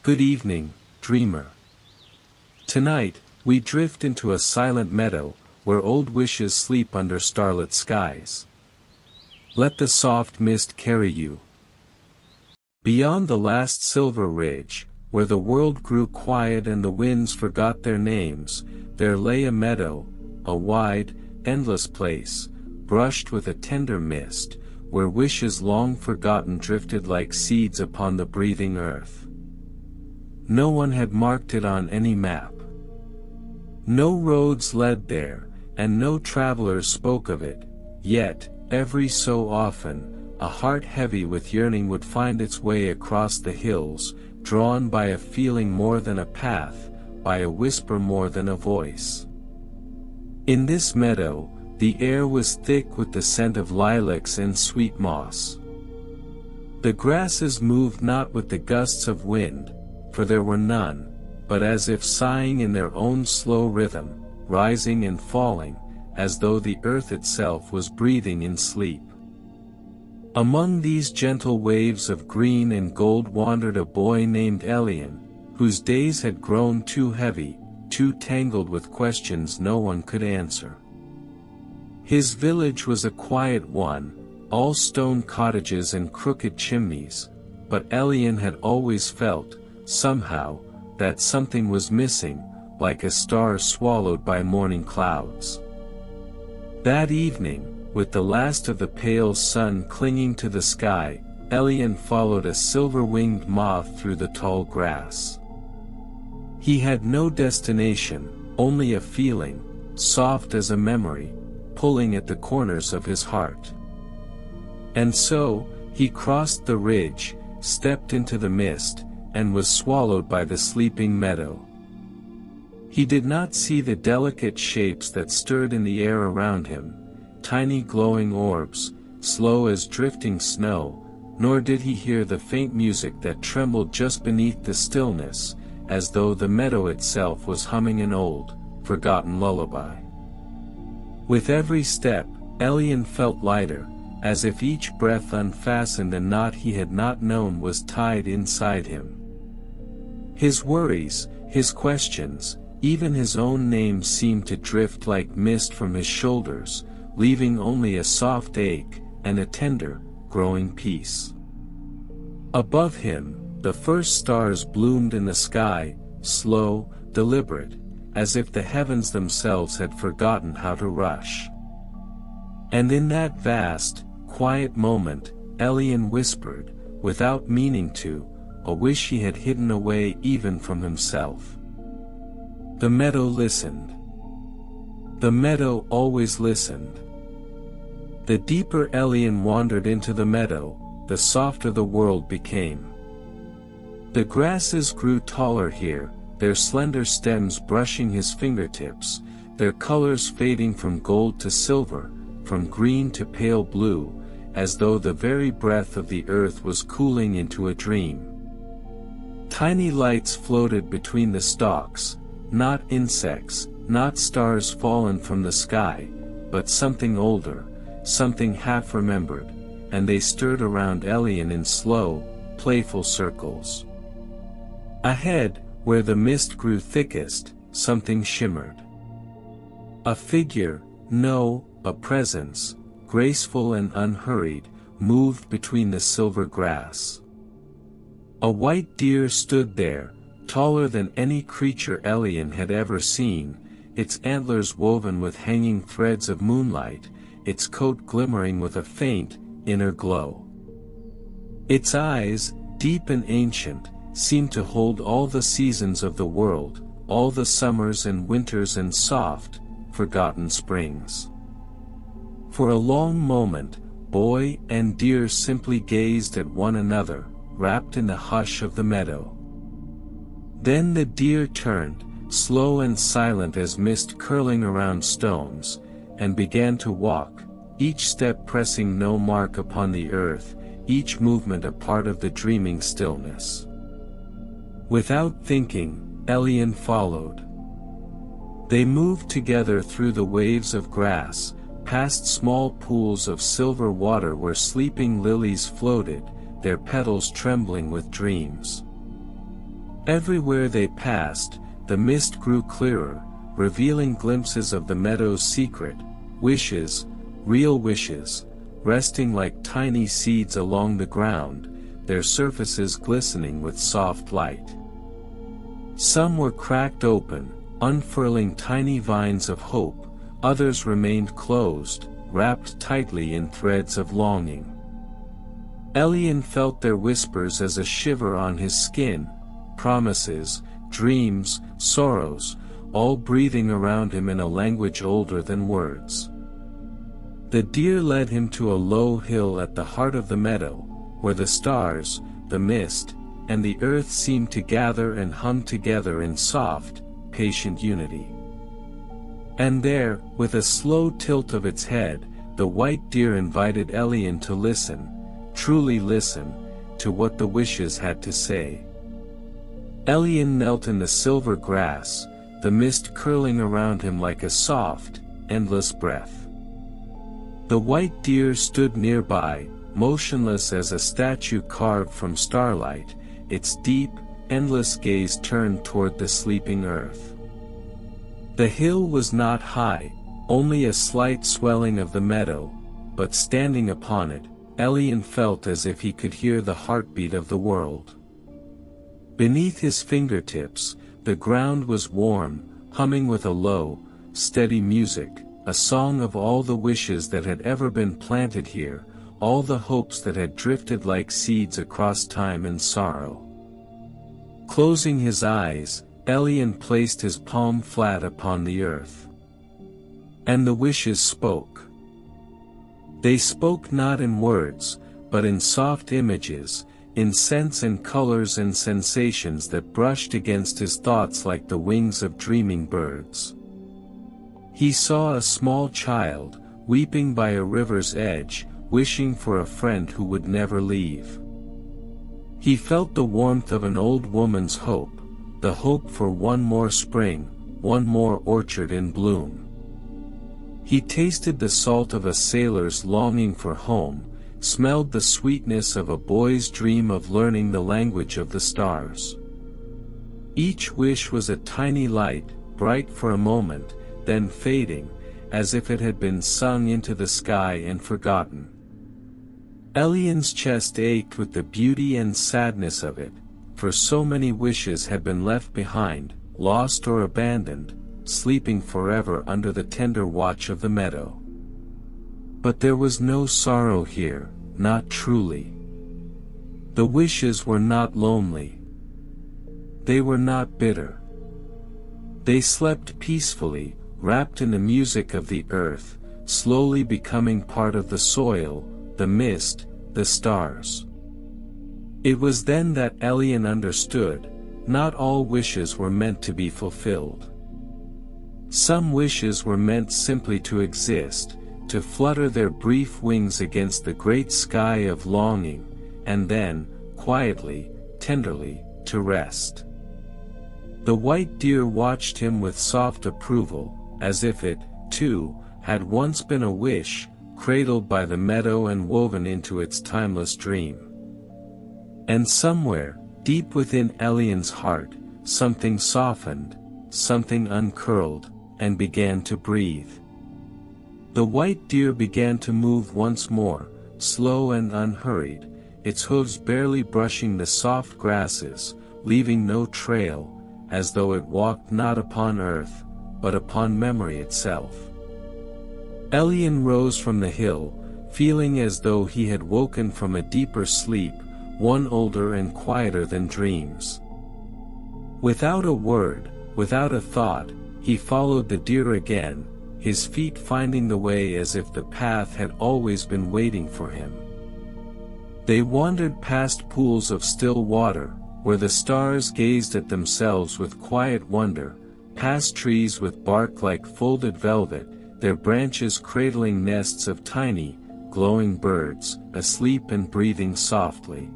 Good evening, dreamer. Tonight, we drift into a silent meadow, where old wishes sleep under starlit skies. Let the soft mist carry you. Beyond the last silver ridge, where the world grew quiet and the winds forgot their names, there lay a meadow, a wide, endless place, brushed with a tender mist, where wishes long forgotten drifted like seeds upon the breathing earth. No one had marked it on any map. No roads led there, and no travelers spoke of it, yet, every so often, a heart heavy with yearning would find its way across the hills, drawn by a feeling more than a path, by a whisper more than a voice. In this meadow, the air was thick with the scent of lilacs and sweet moss. The grasses moved not with the gusts of wind, for there were none, but as if sighing in their own slow rhythm, rising and falling, as though the earth itself was breathing in sleep. Among these gentle waves of green and gold wandered a boy named Elian, whose days had grown too heavy, too tangled with questions no one could answer. His village was a quiet one, all stone cottages and crooked chimneys, but Elian had always felt, somehow, that something was missing, like a star swallowed by morning clouds. That evening, with the last of the pale sun clinging to the sky, Elian followed a silver-winged moth through the tall grass. He had no destination, only a feeling, soft as a memory, pulling at the corners of his heart. And so, he crossed the ridge, stepped into the mist, and was swallowed by the sleeping meadow. He did not see the delicate shapes that stirred in the air around him, tiny glowing orbs, slow as drifting snow, nor did he hear the faint music that trembled just beneath the stillness, as though the meadow itself was humming an old, forgotten lullaby. With every step, Elian felt lighter, as if each breath unfastened a knot he had not known was tied inside him. His worries, his questions, even his own name seemed to drift like mist from his shoulders, leaving only a soft ache, and a tender, growing peace. Above him, the first stars bloomed in the sky, slow, deliberate, as if the heavens themselves had forgotten how to rush. And in that vast, quiet moment, Elian whispered, without meaning to, a wish he had hidden away even from himself. The meadow listened. The meadow always listened. The deeper Elian wandered into the meadow, the softer the world became. The grasses grew taller here, their slender stems brushing his fingertips, their colors fading from gold to silver, from green to pale blue, as though the very breath of the earth was cooling into a dream. Tiny lights floated between the stalks, not insects, not stars fallen from the sky, but something older, something half-remembered, and they stirred around Elian in slow, playful circles. Ahead, where the mist grew thickest, something shimmered. A figure, no, a presence, graceful and unhurried, moved between the silver grass. A white deer stood there, taller than any creature Elian had ever seen, its antlers woven with hanging threads of moonlight, its coat glimmering with a faint, inner glow. Its eyes, deep and ancient, seemed to hold all the seasons of the world, all the summers and winters and soft, forgotten springs. For a long moment, boy and deer simply gazed at one another, wrapped in the hush of the meadow. Then the deer turned, slow and silent as mist curling around stones, and began to walk, each step pressing no mark upon the earth, each movement a part of the dreaming stillness. Without thinking, Elian followed. They moved together through the waves of grass, past small pools of silver water where sleeping lilies floated, their petals trembling with dreams. Everywhere they passed, the mist grew clearer, revealing glimpses of the meadow's secret, wishes, real wishes, resting like tiny seeds along the ground, their surfaces glistening with soft light. Some were cracked open, unfurling tiny vines of hope, others remained closed, wrapped tightly in threads of longing. Elian felt their whispers as a shiver on his skin, promises, dreams, sorrows, all breathing around him in a language older than words. The deer led him to a low hill at the heart of the meadow, where the stars, the mist, and the earth seemed to gather and hum together in soft, patient unity. And there, with a slow tilt of its head, the white deer invited Elian to listen, truly listen, to what the wishes had to say. Elian knelt in the silver grass, the mist curling around him like a soft, endless breath. The white deer stood nearby, motionless as a statue carved from starlight, its deep, endless gaze turned toward the sleeping earth. The hill was not high, only a slight swelling of the meadow, but standing upon it, Elian felt as if he could hear the heartbeat of the world. Beneath his fingertips, the ground was warm, humming with a low, steady music, a song of all the wishes that had ever been planted here, all the hopes that had drifted like seeds across time and sorrow. Closing his eyes, Elian placed his palm flat upon the earth. And the wishes spoke. They spoke not in words, but in soft images, in scents and colors and sensations that brushed against his thoughts like the wings of dreaming birds. He saw a small child, weeping by a river's edge, wishing for a friend who would never leave. He felt the warmth of an old woman's hope, the hope for one more spring, one more orchard in bloom. He tasted the salt of a sailor's longing for home, smelled the sweetness of a boy's dream of learning the language of the stars. Each wish was a tiny light, bright for a moment, then fading, as if it had been sung into the sky and forgotten. Elian's chest ached with the beauty and sadness of it, for so many wishes had been left behind, lost or abandoned, sleeping forever under the tender watch of the meadow. But there was no sorrow here, not truly. The wishes were not lonely. They were not bitter. They slept peacefully, wrapped in the music of the earth, slowly becoming part of the soil, the mist, the stars. It was then that Elian understood, not all wishes were meant to be fulfilled. Some wishes were meant simply to exist, to flutter their brief wings against the great sky of longing, and then, quietly, tenderly, to rest. The white deer watched him with soft approval, as if it, too, had once been a wish, cradled by the meadow and woven into its timeless dream. And somewhere, deep within Elian's heart, something softened, something uncurled, and began to breathe. The white deer began to move once more, slow and unhurried, its hooves barely brushing the soft grasses, leaving no trail, as though it walked not upon earth, but upon memory itself. Elian rose from the hill, feeling as though he had woken from a deeper sleep, one older and quieter than dreams. Without a word, without a thought, he followed the deer again, his feet finding the way as if the path had always been waiting for him. They wandered past pools of still water, where the stars gazed at themselves with quiet wonder, past trees with bark like folded velvet, their branches cradling nests of tiny, glowing birds, asleep and breathing softly.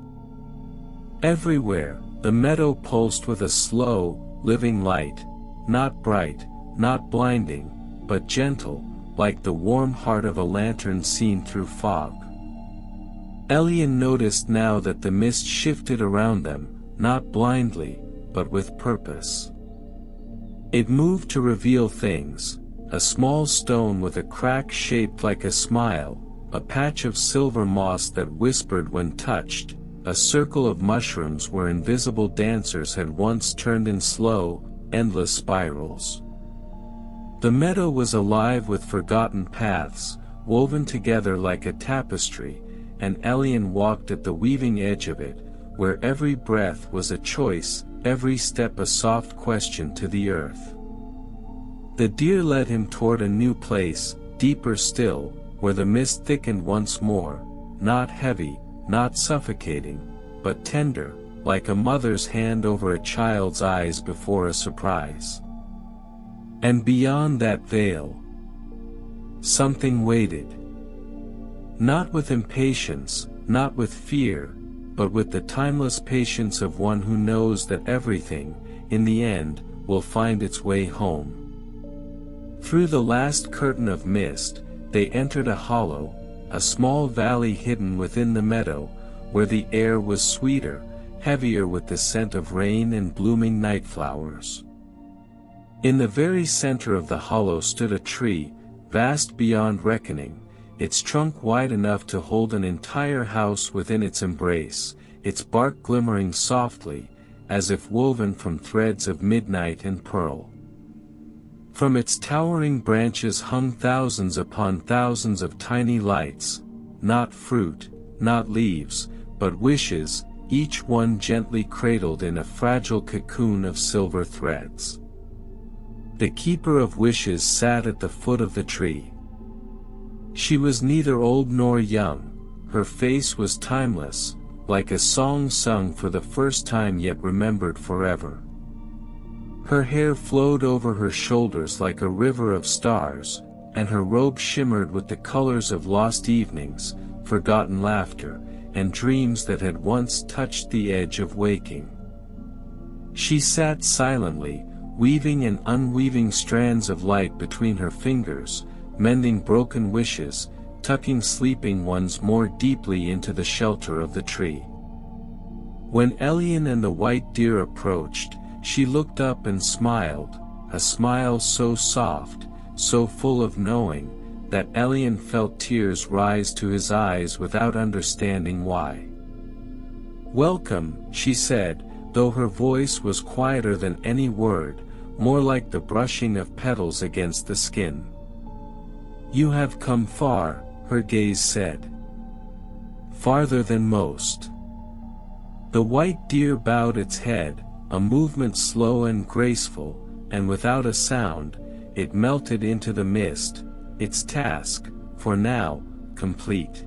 Everywhere, the meadow pulsed with a slow, living light, not bright, not blinding, but gentle, like the warm heart of a lantern seen through fog. Elian noticed now that the mist shifted around them, not blindly, but with purpose. It moved to reveal things: a small stone with a crack shaped like a smile, a patch of silver moss that whispered when touched, a circle of mushrooms where invisible dancers had once turned in slow, endless spirals. The meadow was alive with forgotten paths, woven together like a tapestry, and Elian walked at the weaving edge of it, where every breath was a choice, every step a soft question to the earth. The deer led him toward a new place, deeper still, where the mist thickened once more, not heavy, not suffocating, but tender, like a mother's hand over a child's eyes before a surprise. And beyond that veil, something waited. Not with impatience, not with fear, but with the timeless patience of one who knows that everything, in the end, will find its way home. Through the last curtain of mist, they entered a hollow, a small valley hidden within the meadow, where the air was sweeter, heavier with the scent of rain and blooming night flowers. In the very center of the hollow stood a tree, vast beyond reckoning, its trunk wide enough to hold an entire house within its embrace, its bark glimmering softly, as if woven from threads of midnight and pearl. From its towering branches hung thousands upon thousands of tiny lights, not fruit, not leaves, but wishes, each one gently cradled in a fragile cocoon of silver threads. The keeper of wishes sat at the foot of the tree. She was neither old nor young, her face was timeless, like a song sung for the first time yet remembered forever. Her hair flowed over her shoulders like a river of stars, and her robe shimmered with the colors of lost evenings, forgotten laughter, and dreams that had once touched the edge of waking. She sat silently, weaving and unweaving strands of light between her fingers, mending broken wishes, tucking sleeping ones more deeply into the shelter of the tree. When Elian and the white deer approached, she looked up and smiled, a smile so soft, so full of knowing, that Elian felt tears rise to his eyes without understanding why. "Welcome," she said, though her voice was quieter than any word, more like the brushing of petals against the skin. "You have come far," her gaze said. "Farther than most." The white deer bowed its head, a movement slow and graceful, and without a sound, it melted into the mist, its task, for now, complete.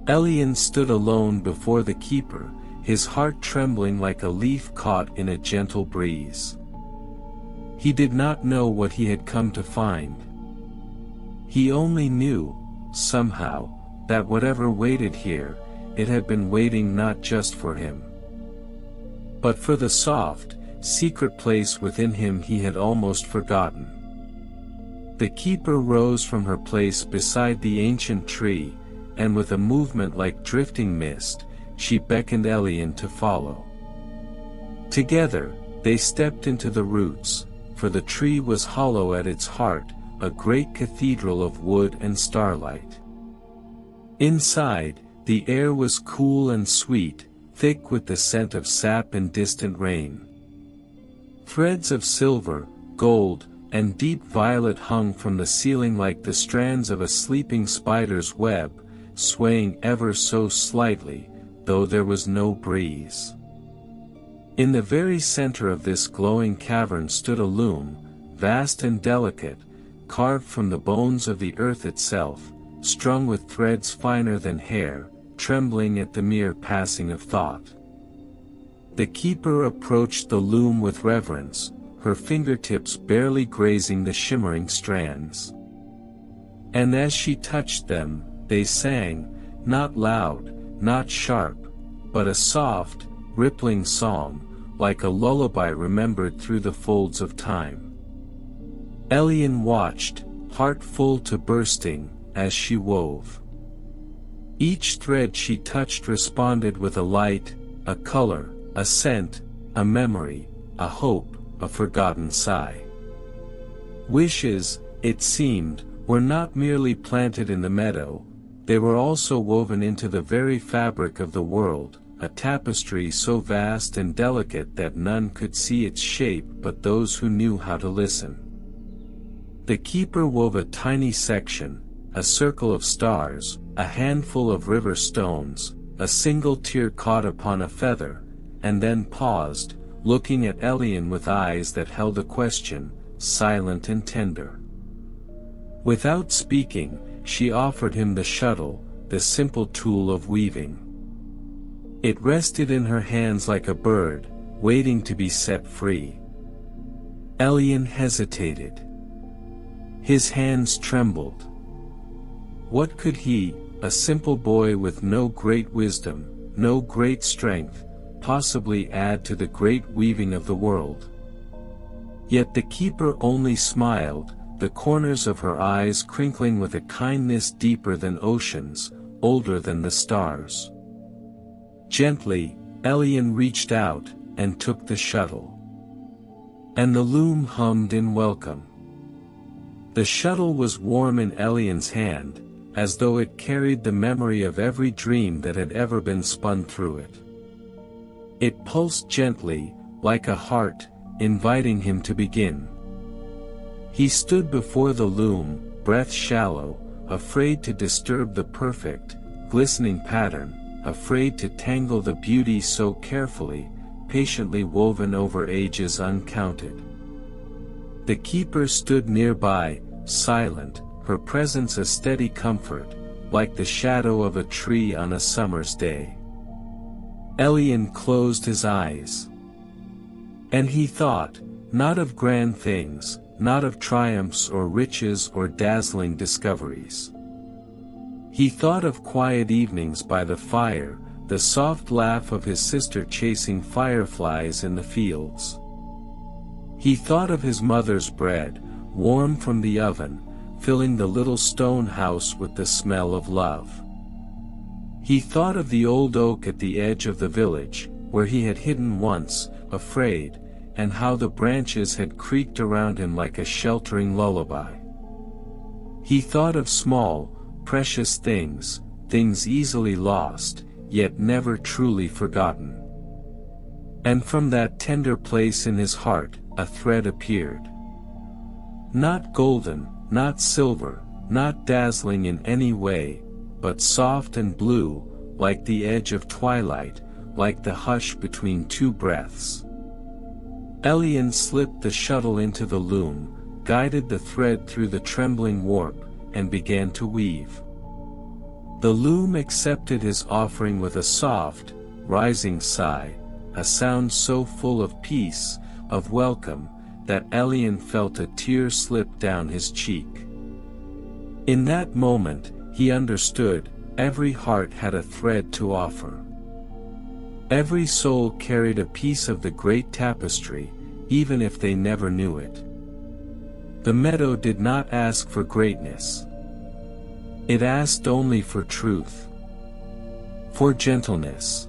Elian stood alone before the keeper, his heart trembling like a leaf caught in a gentle breeze. He did not know what he had come to find. He only knew, somehow, that whatever waited here, it had been waiting not just for him, but for the soft, secret place within him he had almost forgotten. The keeper rose from her place beside the ancient tree, and with a movement like drifting mist, she beckoned Elian to follow. Together, they stepped into the roots, for the tree was hollow at its heart, a great cathedral of wood and starlight. Inside, the air was cool and sweet, thick with the scent of sap and distant rain. Threads of silver, gold, and deep violet hung from the ceiling like the strands of a sleeping spider's web, swaying ever so slightly, though there was no breeze. In the very center of this glowing cavern stood a loom, vast and delicate, carved from the bones of the earth itself, strung with threads finer than hair, trembling at the mere passing of thought. The keeper approached the loom with reverence, her fingertips barely grazing the shimmering strands. And as she touched them, they sang, not loud, not sharp, but a soft, rippling song, like a lullaby remembered through the folds of time. Elian watched, heart full to bursting, as she wove. Each thread she touched responded with a light, a color, a scent, a memory, a hope, a forgotten sigh. Wishes, it seemed, were not merely planted in the meadow, they were also woven into the very fabric of the world, a tapestry so vast and delicate that none could see its shape but those who knew how to listen. The keeper wove a tiny section, a circle of stars, a handful of river stones, a single tear caught upon a feather, and then paused, looking at Elian with eyes that held a question, silent and tender. Without speaking, she offered him the shuttle, the simple tool of weaving. It rested in her hands like a bird, waiting to be set free. Elian hesitated. His hands trembled. What could he, a simple boy with no great wisdom, no great strength, possibly add to the great weaving of the world? Yet the keeper only smiled, the corners of her eyes crinkling with a kindness deeper than oceans, older than the stars. Gently, Elian reached out, and took the shuttle. And the loom hummed in welcome. The shuttle was warm in Elian's hand, as though it carried the memory of every dream that had ever been spun through it. It pulsed gently, like a heart, inviting him to begin. He stood before the loom, breath shallow, afraid to disturb the perfect, glistening pattern, afraid to tangle the beauty so carefully, patiently woven over ages uncounted. The keeper stood nearby, silent, her presence a steady comfort, like the shadow of a tree on a summer's day. Elian closed his eyes. And he thought, not of grand things, not of triumphs or riches or dazzling discoveries. He thought of quiet evenings by the fire, the soft laugh of his sister chasing fireflies in the fields. He thought of his mother's bread, warm from the oven, filling the little stone house with the smell of love. He thought of the old oak at the edge of the village, where he had hidden once, afraid, and how the branches had creaked around him like a sheltering lullaby. He thought of small, precious things, things easily lost, yet never truly forgotten. And from that tender place in his heart, a thread appeared. Not golden, not silver, not dazzling in any way, but soft and blue, like the edge of twilight, like the hush between two breaths. Elian slipped the shuttle into the loom, guided the thread through the trembling warp, and began to weave. The loom accepted his offering with a soft, rising sigh, a sound so full of peace, of welcome, that Elian felt a tear slip down his cheek. In that moment, he understood, every heart had a thread to offer. Every soul carried a piece of the great tapestry, even if they never knew it. The meadow did not ask for greatness. It asked only for truth, for gentleness,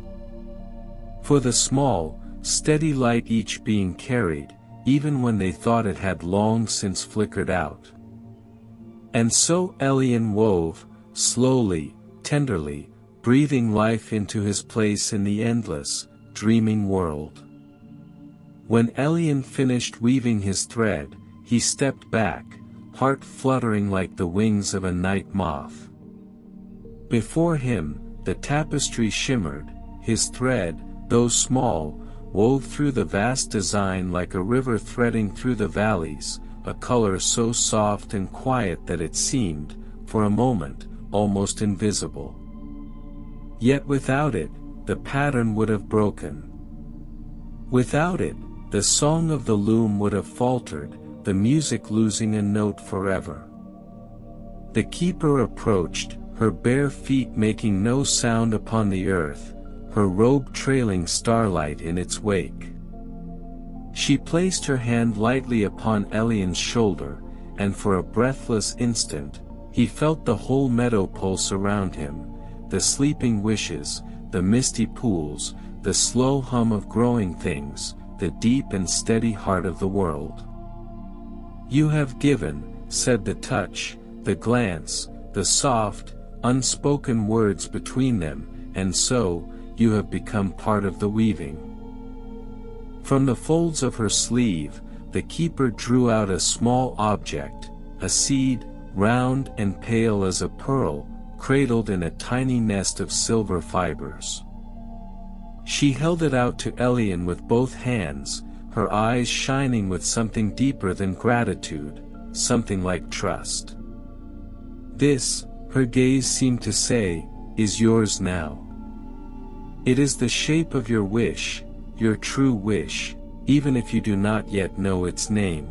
for the small, steady light each being carried, even when they thought it had long since flickered out. And so Elian wove, slowly, tenderly, breathing life into his place in the endless, dreaming world. When Elian finished weaving his thread, he stepped back, heart fluttering like the wings of a night moth. Before him, the tapestry shimmered, his thread, though small, wove through the vast design like a river threading through the valleys, a color so soft and quiet that it seemed, for a moment, almost invisible. Yet without it, the pattern would have broken. Without it, the song of the loom would have faltered, the music losing a note forever. The keeper approached, her bare feet making no sound upon the earth, her robe trailing starlight in its wake. She placed her hand lightly upon Elian's shoulder, and for a breathless instant, he felt the whole meadow pulse around him, the sleeping wishes, the misty pools, the slow hum of growing things, the deep and steady heart of the world. "You have given," said the touch, the glance, the soft, unspoken words between them, and so, you have become part of the weaving. From the folds of her sleeve, the keeper drew out a small object, a seed, round and pale as a pearl, cradled in a tiny nest of silver fibers. She held it out to Elian with both hands, her eyes shining with something deeper than gratitude, something like trust. "This," her gaze seemed to say, "is yours now. It is the shape of your wish, your true wish, even if you do not yet know its name."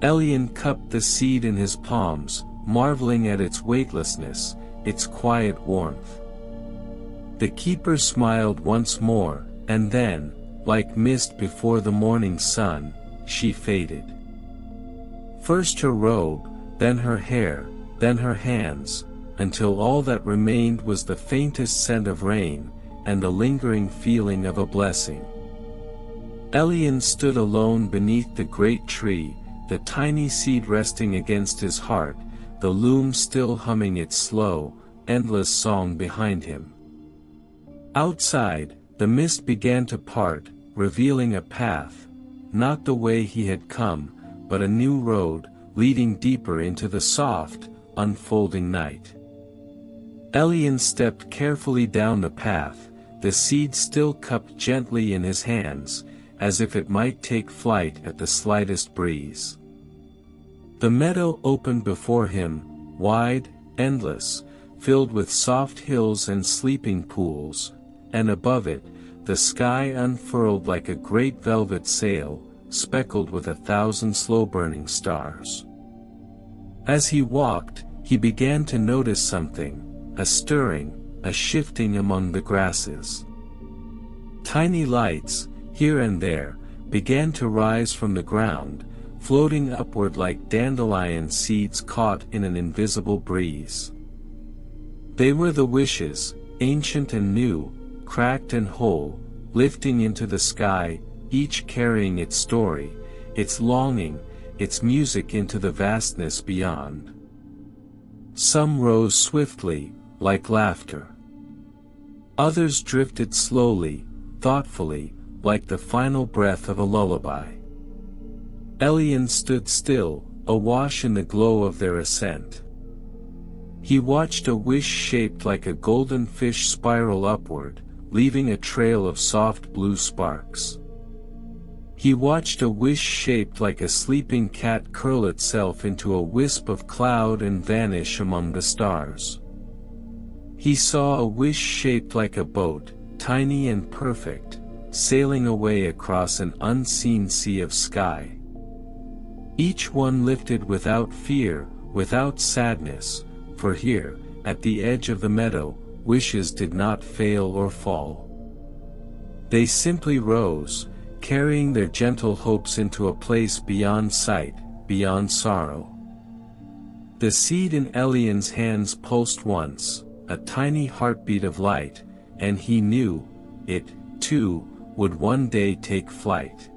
Elian cupped the seed in his palms, marveling at its weightlessness, its quiet warmth. The keeper smiled once more, and then, like mist before the morning sun, she faded. First her robe, then her hair, then her hands, until all that remained was the faintest scent of rain, and the lingering feeling of a blessing. Elian stood alone beneath the great tree, the tiny seed resting against his heart, the loom still humming its slow, endless song behind him. Outside, the mist began to part, revealing a path, not the way he had come, but a new road, leading deeper into the soft, unfolding night. Elian stepped carefully down the path, the seed still cupped gently in his hands, as if it might take flight at the slightest breeze. The meadow opened before him, wide, endless, filled with soft hills and sleeping pools, and above it, the sky unfurled like a great velvet sail, speckled with 1,000 slow-burning stars. As he walked, he began to notice something, a stirring, a shifting among the grasses. Tiny lights, here and there, began to rise from the ground, floating upward like dandelion seeds caught in an invisible breeze. They were the wishes, ancient and new, cracked and whole, lifting into the sky, each carrying its story, its longing, its music into the vastness beyond. Some rose swiftly, like laughter. Others drifted slowly, thoughtfully, like the final breath of a lullaby. Elian stood still, awash in the glow of their ascent. He watched a wish shaped like a golden fish spiral upward, leaving a trail of soft blue sparks. He watched a wish shaped like a sleeping cat curl itself into a wisp of cloud and vanish among the stars. He saw a wish shaped like a boat, tiny and perfect, sailing away across an unseen sea of sky. Each one lifted without fear, without sadness, for here, at the edge of the meadow, wishes did not fail or fall. They simply rose, carrying their gentle hopes into a place beyond sight, beyond sorrow. The seed in Elian's hands pulsed once, a tiny heartbeat of light, and he knew, it, too, would one day take flight.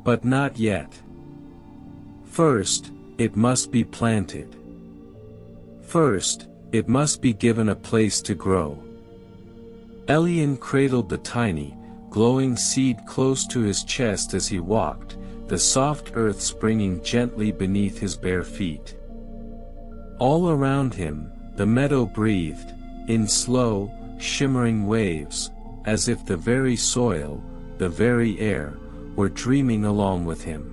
But not yet. First, it must be planted. First, it must be given a place to grow. Elian cradled the tiny, glowing seed close to his chest as he walked, the soft earth springing gently beneath his bare feet. All around him, the meadow breathed, in slow, shimmering waves, as if the very soil, the very air, were dreaming along with him.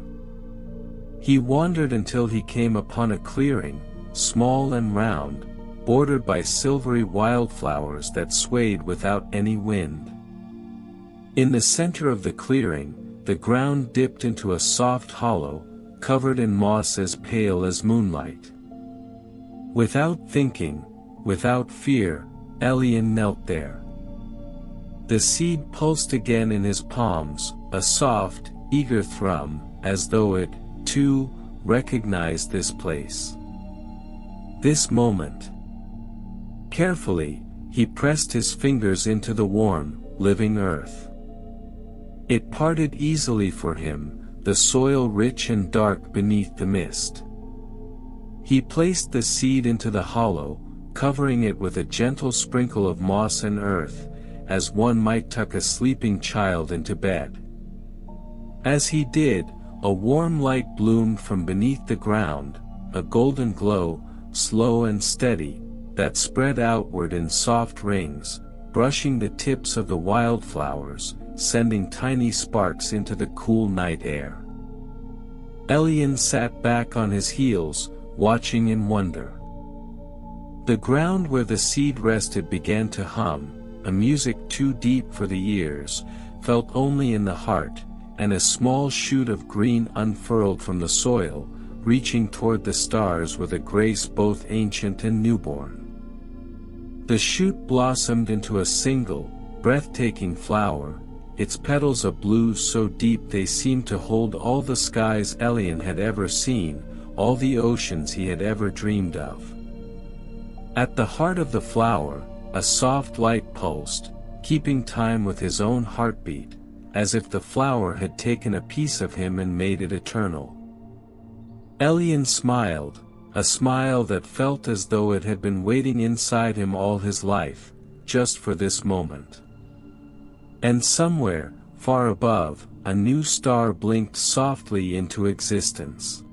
He wandered until he came upon a clearing, small and round, bordered by silvery wildflowers that swayed without any wind. In the center of the clearing, the ground dipped into a soft hollow, covered in moss as pale as moonlight. Without thinking, without fear, Elian knelt there. The seed pulsed again in his palms, a soft, eager thrum, as though it, too, recognized this place. This moment. Carefully, he pressed his fingers into the warm, living earth. It parted easily for him, the soil rich and dark beneath the mist. He placed the seed into the hollow, covering it with a gentle sprinkle of moss and earth, as one might tuck a sleeping child into bed. As he did, a warm light bloomed from beneath the ground, a golden glow, slow and steady, that spread outward in soft rings, brushing the tips of the wildflowers, sending tiny sparks into the cool night air. Elian sat back on his heels, watching in wonder. The ground where the seed rested began to hum, a music too deep for the ears, felt only in the heart, and a small shoot of green unfurled from the soil, reaching toward the stars with a grace both ancient and newborn. The shoot blossomed into a single, breathtaking flower, its petals a blue so deep they seemed to hold all the skies Elian had ever seen, all the oceans he had ever dreamed of. At the heart of the flower, a soft light pulsed, keeping time with his own heartbeat, as if the flower had taken a piece of him and made it eternal. Elian smiled, a smile that felt as though it had been waiting inside him all his life, just for this moment. And somewhere, far above, a new star blinked softly into existence.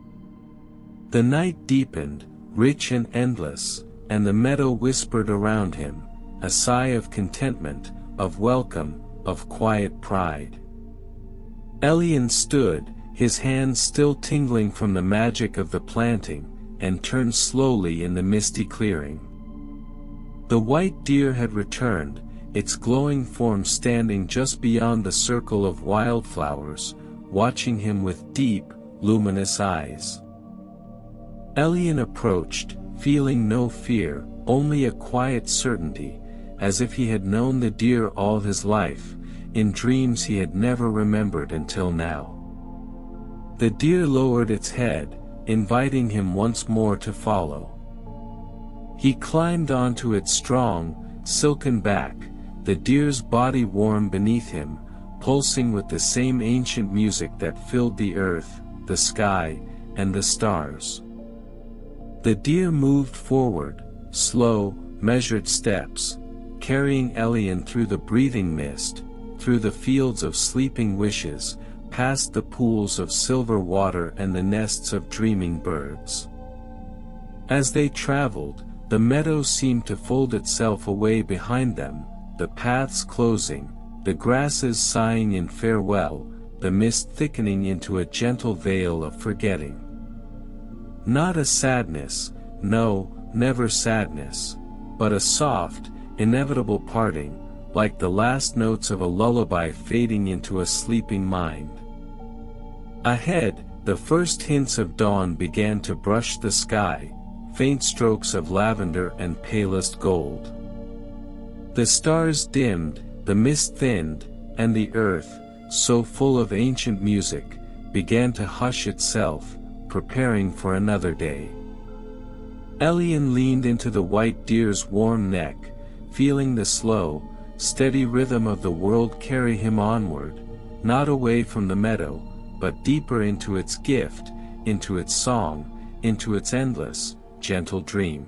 The night deepened, rich and endless, and the meadow whispered around him, a sigh of contentment, of welcome, of quiet pride. Elian stood, his hands still tingling from the magic of the planting, and turned slowly in the misty clearing. The white deer had returned, its glowing form standing just beyond the circle of wildflowers, watching him with deep, luminous eyes. Elian approached, feeling no fear, only a quiet certainty, as if he had known the deer all his life, in dreams he had never remembered until now. The deer lowered its head, inviting him once more to follow. He climbed onto its strong, silken back, the deer's body warm beneath him, pulsing with the same ancient music that filled the earth, the sky, and the stars. The deer moved forward, slow, measured steps, carrying Elian through the breathing mist, through the fields of sleeping wishes, past the pools of silver water and the nests of dreaming birds. As they traveled, the meadow seemed to fold itself away behind them, the paths closing, the grasses sighing in farewell, the mist thickening into a gentle veil of forgetting. Not a sadness, no, never sadness, but a soft, inevitable parting, like the last notes of a lullaby fading into a sleeping mind. Ahead, the first hints of dawn began to brush the sky, faint strokes of lavender and palest gold. The stars dimmed, the mist thinned, and the earth, so full of ancient music, began to hush itself, preparing for another day. Elian leaned into the white deer's warm neck, feeling the slow, steady rhythm of the world carry him onward, not away from the meadow, but deeper into its gift, into its song, into its endless, gentle dream.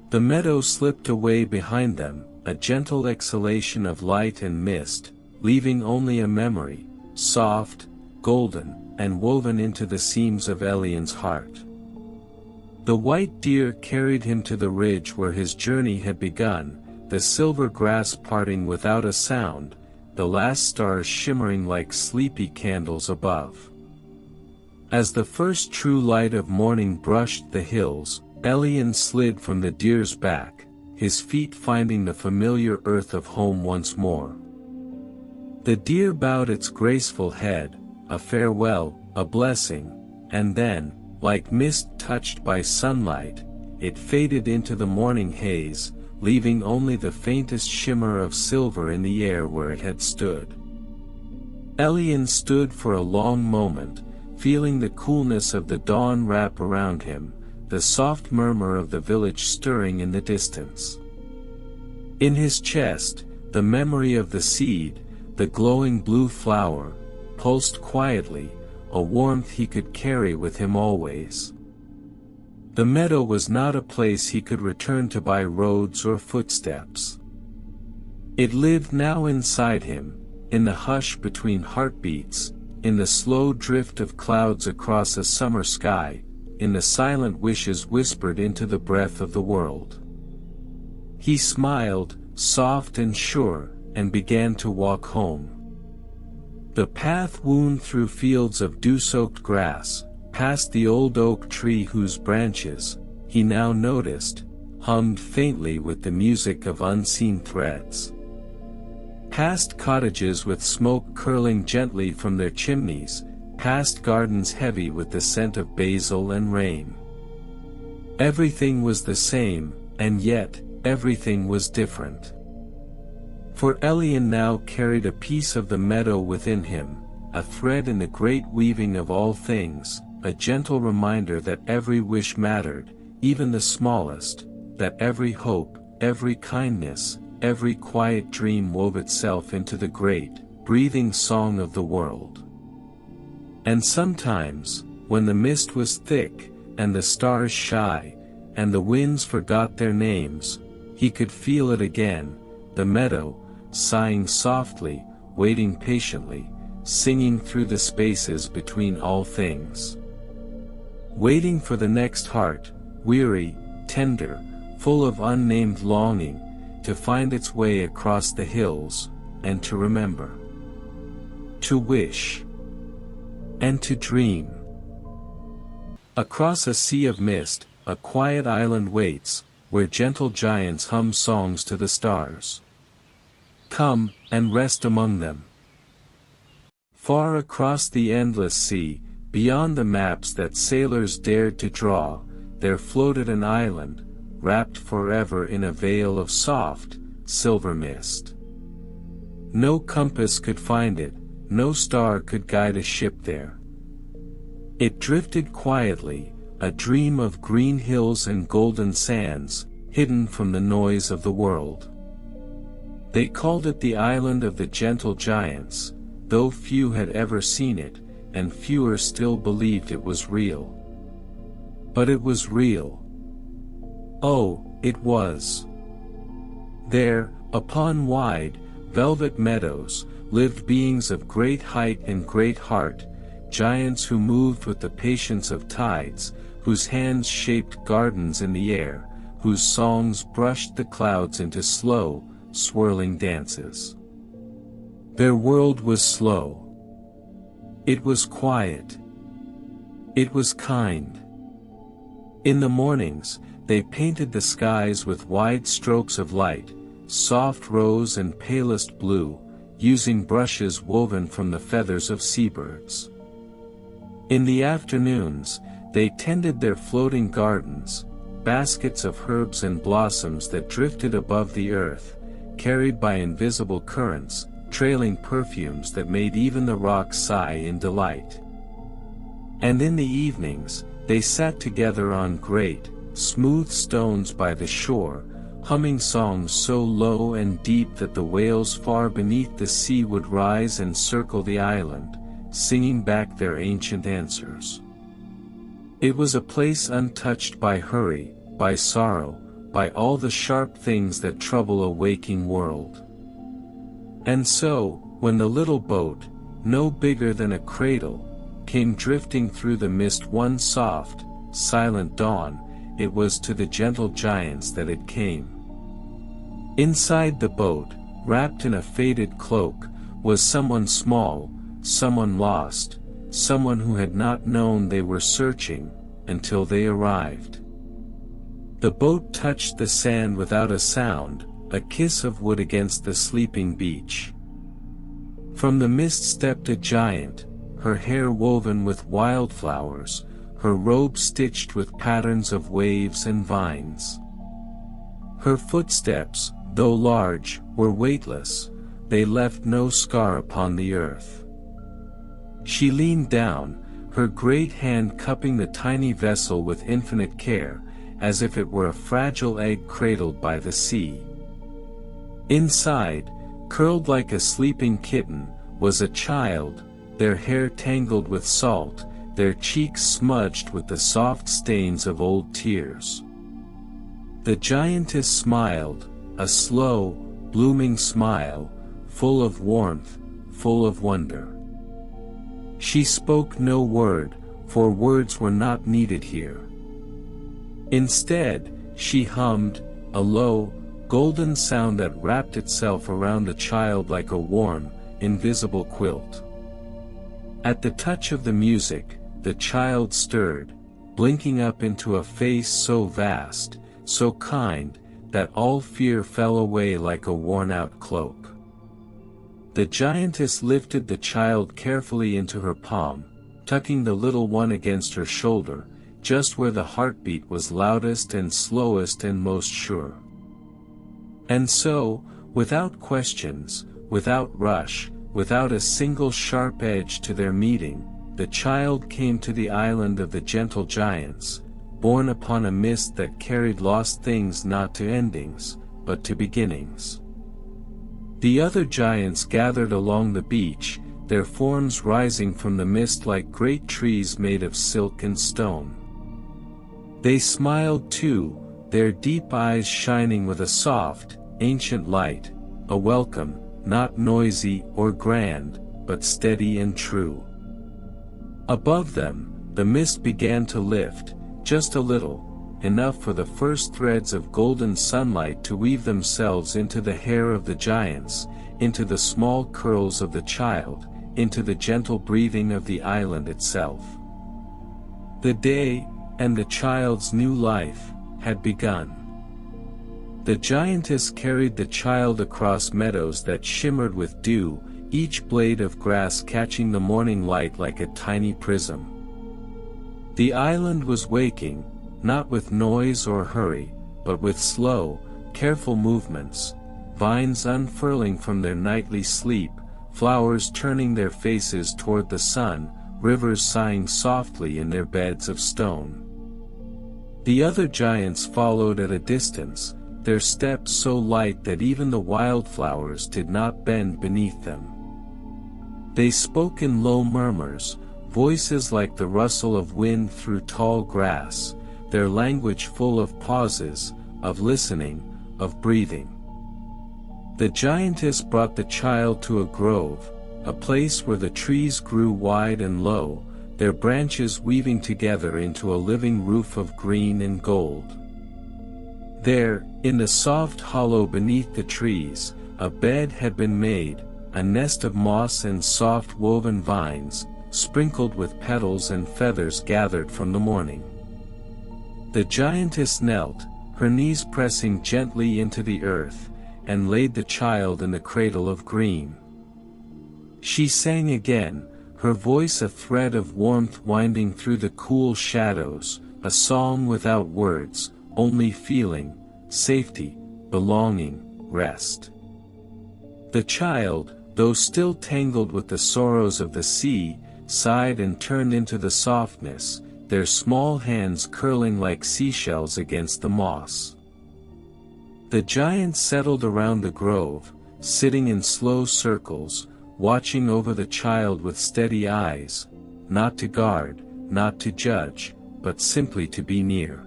The meadow slipped away behind them, a gentle exhalation of light and mist, leaving only a memory, soft, golden, and woven into the seams of Elian's heart. The white deer carried him to the ridge where his journey had begun, the silver grass parting without a sound, the last stars shimmering like sleepy candles above. As the first true light of morning brushed the hills, Elian slid from the deer's back, his feet finding the familiar earth of home once more. The deer bowed its graceful head, a farewell, a blessing, and then, like mist touched by sunlight, it faded into the morning haze, leaving only the faintest shimmer of silver in the air where it had stood. Elian stood for a long moment, feeling the coolness of the dawn wrap around him, the soft murmur of the village stirring in the distance. In his chest, the memory of the seed, the glowing blue flower, pulsed quietly, a warmth he could carry with him always. The meadow was not a place he could return to by roads or footsteps. It lived now inside him, in the hush between heartbeats, in the slow drift of clouds across a summer sky, in the silent wishes whispered into the breath of the world. He smiled, soft and sure, and began to walk home. The path wound through fields of dew-soaked grass, past the old oak tree whose branches, he now noticed, hummed faintly with the music of unseen threads. Past cottages with smoke curling gently from their chimneys, past gardens heavy with the scent of basil and rain. Everything was the same, and yet, everything was different. For Elian now carried a piece of the meadow within him, a thread in the great weaving of all things, a gentle reminder that every wish mattered, even the smallest, that every hope, every kindness, every quiet dream wove itself into the great, breathing song of the world. And sometimes, when the mist was thick, and the stars shy, and the winds forgot their names, he could feel it again, the meadow, sighing softly, waiting patiently, singing through the spaces between all things. Waiting for the next heart, weary, tender, full of unnamed longing, to find its way across the hills, and to remember. To wish. And to dream. Across a sea of mist, a quiet island waits, where gentle giants hum songs to the stars. Come, and rest among them. Far across the endless sea, beyond the maps that sailors dared to draw, there floated an island, wrapped forever in a veil of soft, silver mist. No compass could find it, no star could guide a ship there. It drifted quietly, a dream of green hills and golden sands, hidden from the noise of the world. They called it the Island of the Gentle Giants, though few had ever seen it, and fewer still believed it was real. But it was real. Oh, it was. There, upon wide, velvet meadows, lived beings of great height and great heart, giants who moved with the patience of tides, whose hands shaped gardens in the air, whose songs brushed the clouds into slow, swirling dances. Their world was slow. It was quiet. It was kind. In the mornings, they painted the skies with wide strokes of light, soft rose and palest blue, using brushes woven from the feathers of seabirds. In the afternoons, they tended their floating gardens, baskets of herbs and blossoms that drifted above the earth, carried by invisible currents, trailing perfumes that made even the rocks sigh in delight. And in the evenings, they sat together on great, smooth stones by the shore, humming songs so low and deep that the whales far beneath the sea would rise and circle the island, singing back their ancient answers. It was a place untouched by hurry, by sorrow, by all the sharp things that trouble a waking world. And so, when the little boat, no bigger than a cradle, came drifting through the mist one soft, silent dawn, it was to the gentle giants that it came. Inside the boat, wrapped in a faded cloak, was someone small, someone lost, someone who had not known they were searching, until they arrived. The boat touched the sand without a sound, a kiss of wood against the sleeping beach. From the mist stepped a giant, her hair woven with wildflowers, her robe stitched with patterns of waves and vines. Her footsteps, though large, were weightless, they left no scar upon the earth. She leaned down, her great hand cupping the tiny vessel with infinite care, as if it were a fragile egg cradled by the sea. Inside, Curled like a sleeping kitten, was a child, their hair tangled with salt, their cheeks smudged with the soft stains of old tears. The giantess smiled, a slow, blooming smile, full of warmth, full of wonder. She spoke no word, for words were not needed here. Instead, she hummed, a low, golden sound that wrapped itself around the child like a warm, invisible quilt. At the touch of the music, the child stirred, blinking up into a face so vast, so kind, that all fear fell away like a worn-out cloak. The giantess lifted the child carefully into her palm, tucking the little one against her shoulder, just where the heartbeat was loudest and slowest and most sure. And so, without questions, without rush, without a single sharp edge to their meeting, the child came to the island of the gentle giants, borne upon a mist that carried lost things not to endings, but to beginnings. The other giants gathered along the beach, their forms rising from the mist like great trees made of silk and stone. They smiled too, their deep eyes shining with a soft, ancient light, a welcome, not noisy or grand, but steady and true. Above them, the mist began to lift, just a little, enough for the first threads of golden sunlight to weave themselves into the hair of the giants, into the small curls of the child, into the gentle breathing of the island itself. The day, and the child's new life, had begun. The giantess carried the child across meadows that shimmered with dew, each blade of grass catching the morning light like a tiny prism. The island was waking, not with noise or hurry, but with slow, careful movements, vines unfurling from their nightly sleep, flowers turning their faces toward the sun, rivers sighing softly in their beds of stone. The other giants followed at a distance, their steps so light that even the wildflowers did not bend beneath them. They spoke in low murmurs, voices like the rustle of wind through tall grass, their language full of pauses, of listening, of breathing. The giantess brought the child to a grove, a place where the trees grew wide and low, their branches weaving together into a living roof of green and gold. There, in the soft hollow beneath the trees, a bed had been made, a nest of moss and soft woven vines, sprinkled with petals and feathers gathered from the morning. The giantess knelt, her knees pressing gently into the earth, and laid the child in the cradle of green. She sang again, her voice a thread of warmth winding through the cool shadows, a song without words, only feeling, safety, belonging, rest. The child, though still tangled with the sorrows of the sea, sighed and turned into the softness, their small hands curling like seashells against the moss. The giants settled around the grove, sitting in slow circles, watching over the child with steady eyes, not to guard, not to judge, but simply to be near.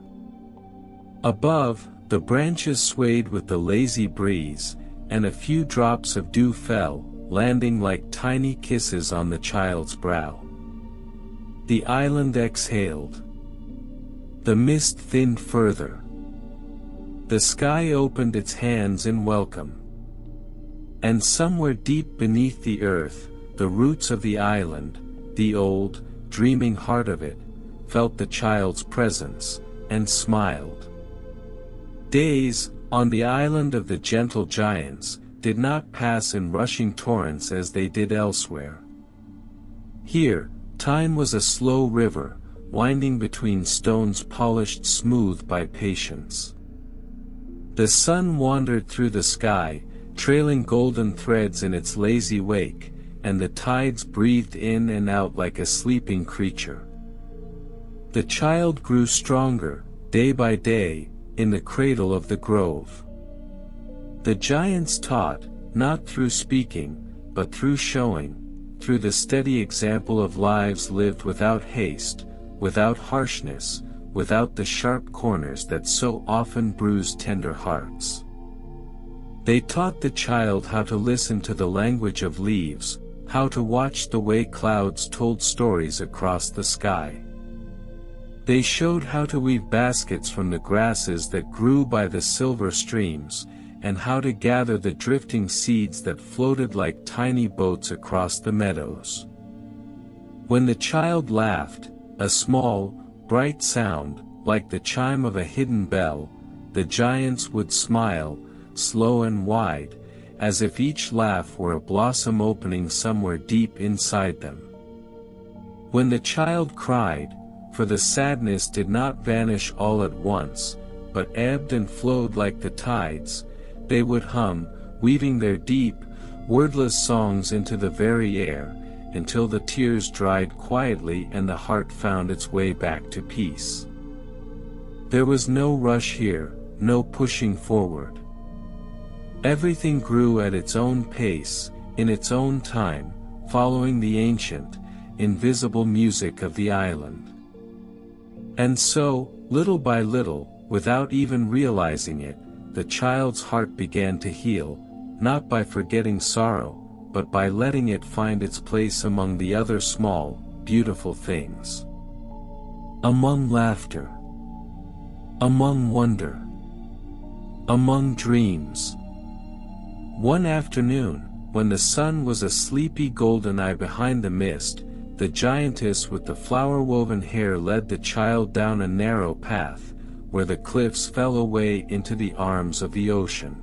Above, the branches swayed with the lazy breeze, and a few drops of dew fell, landing like tiny kisses on the child's brow. The island exhaled. The mist thinned further. The sky opened its hands in welcome. And somewhere deep beneath the earth, the roots of the island, the old, dreaming heart of it, felt the child's presence, and smiled. Days, on the island of the gentle giants, did not pass in rushing torrents as they did elsewhere. Here, time was a slow river, winding between stones polished smooth by patience. The sun wandered through the sky, trailing golden threads in its lazy wake, and the tides breathed in and out like a sleeping creature. The child grew stronger, day by day, in the cradle of the grove. The giants taught, not through speaking, but through showing, through the steady example of lives lived without haste, without harshness, without the sharp corners that so often bruise tender hearts. They taught the child how to listen to the language of leaves, how to watch the way clouds told stories across the sky. They showed how to weave baskets from the grasses that grew by the silver streams, and how to gather the drifting seeds that floated like tiny boats across the meadows. When the child laughed, a small, bright sound, like the chime of a hidden bell, the giants would smile, slow and wide, as if each laugh were a blossom opening somewhere deep inside them. When the child cried, for the sadness did not vanish all at once, but ebbed and flowed like the tides, they would hum, weaving their deep, wordless songs into the very air, until the tears dried quietly and the heart found its way back to peace. There was no rush here, no pushing forward. Everything grew at its own pace, in its own time, following the ancient, invisible music of the island. And so, little by little, without even realizing it, the child's heart began to heal, not by forgetting sorrow, but by letting it find its place among the other small, beautiful things. Among laughter. Among wonder. Among dreams. One afternoon, when the sun was a sleepy golden eye behind the mist, the giantess with the flower-woven hair led the child down a narrow path, where the cliffs fell away into the arms of the ocean.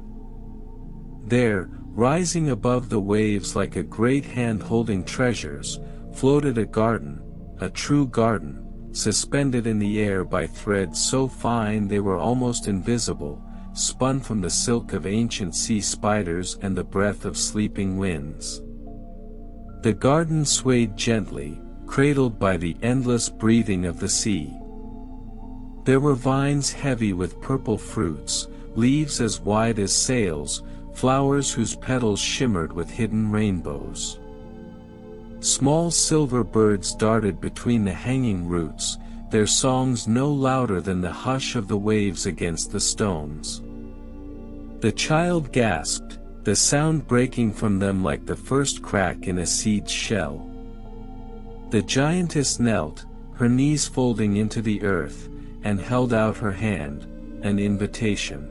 There, rising above the waves like a great hand holding treasures, floated a garden, a true garden, suspended in the air by threads so fine they were almost invisible, spun from the silk of ancient sea spiders and the breath of sleeping winds. The garden swayed gently, cradled by the endless breathing of the sea. There were vines heavy with purple fruits, leaves as wide as sails, flowers whose petals shimmered with hidden rainbows. Small silver birds darted between the hanging roots, their songs no louder than the hush of the waves against the stones. The child gasped, the sound breaking from them like the first crack in a seed's shell. The giantess knelt, her knees folding into the earth, and held out her hand, an invitation.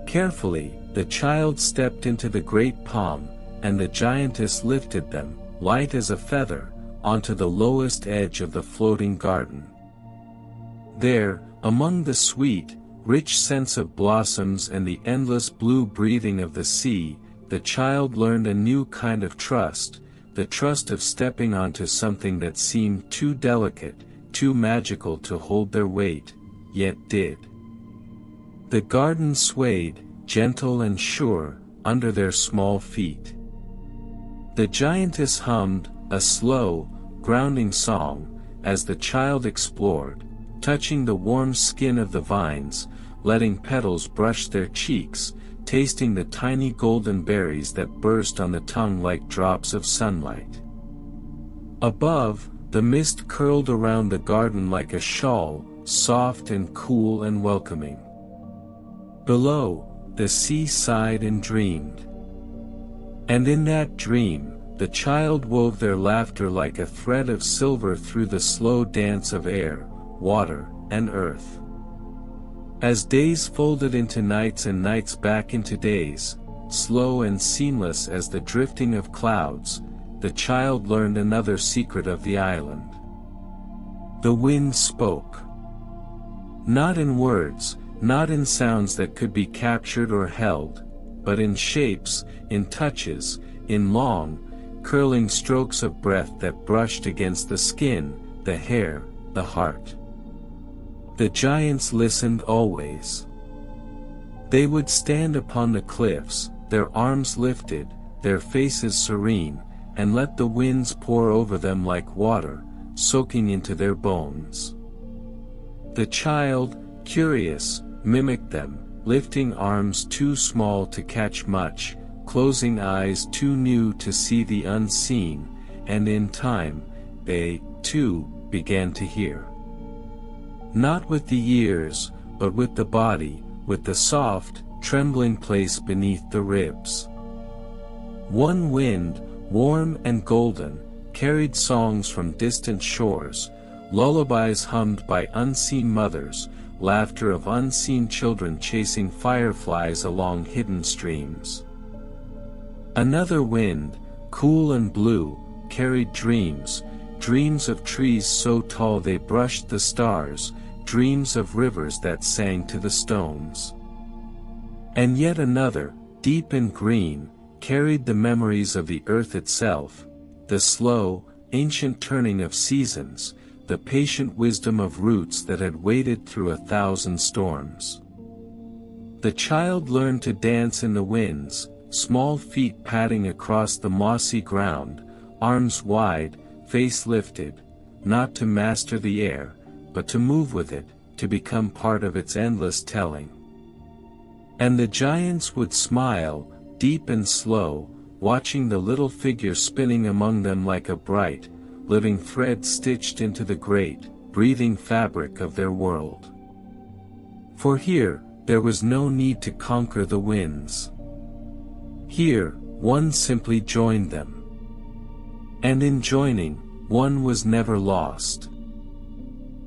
Carefully, the child stepped into the great palm, and the giantess lifted them, light as a feather, onto the lowest edge of the floating garden. There, among the sweet, rich scents of blossoms and the endless blue breathing of the sea, the child learned a new kind of trust, the trust of stepping onto something that seemed too delicate, too magical to hold their weight, yet did. The garden swayed, gentle and sure, under their small feet. The giantess hummed, a slow, grounding song, as the child explored, touching the warm skin of the vines, letting petals brush their cheeks, tasting the tiny golden berries that burst on the tongue like drops of sunlight. Above, the mist curled around the garden like a shawl, soft and cool and welcoming. Below, the sea sighed and dreamed. And in that dream, the child wove their laughter like a thread of silver through the slow dance of air, water, and earth. As days folded into nights and nights back into days, slow and seamless as the drifting of clouds, the child learned another secret of the island. The wind spoke. Not in words, not in sounds that could be captured or held, but in shapes, in touches, in long, curling strokes of breath that brushed against the skin, the hair, the heart. The giants listened always. They would stand upon the cliffs, their arms lifted, their faces serene, and let the winds pour over them like water, soaking into their bones. The child, curious, mimicked them, lifting arms too small to catch much, closing eyes too new to see the unseen, and in time, they, too, began to hear. Not with the ears, but with the body, with the soft, trembling place beneath the ribs. One wind, warm and golden, carried songs from distant shores, lullabies hummed by unseen mothers, laughter of unseen children chasing fireflies along hidden streams. Another wind, cool and blue, carried dreams, dreams of trees so tall they brushed the stars, dreams of rivers that sang to the stones. And yet another, deep and green, carried the memories of the earth itself, the slow, ancient turning of seasons, the patient wisdom of roots that had waded through 1,000 storms. The child learned to dance in the winds, small feet padding across the mossy ground, arms wide, face lifted, not to master the air, but to move with it, to become part of its endless telling. And the giants would smile, deep and slow, watching the little figure spinning among them like a bright, living thread stitched into the great, breathing fabric of their world. For here, there was no need to conquer the winds. Here, one simply joined them. And in joining, one was never lost.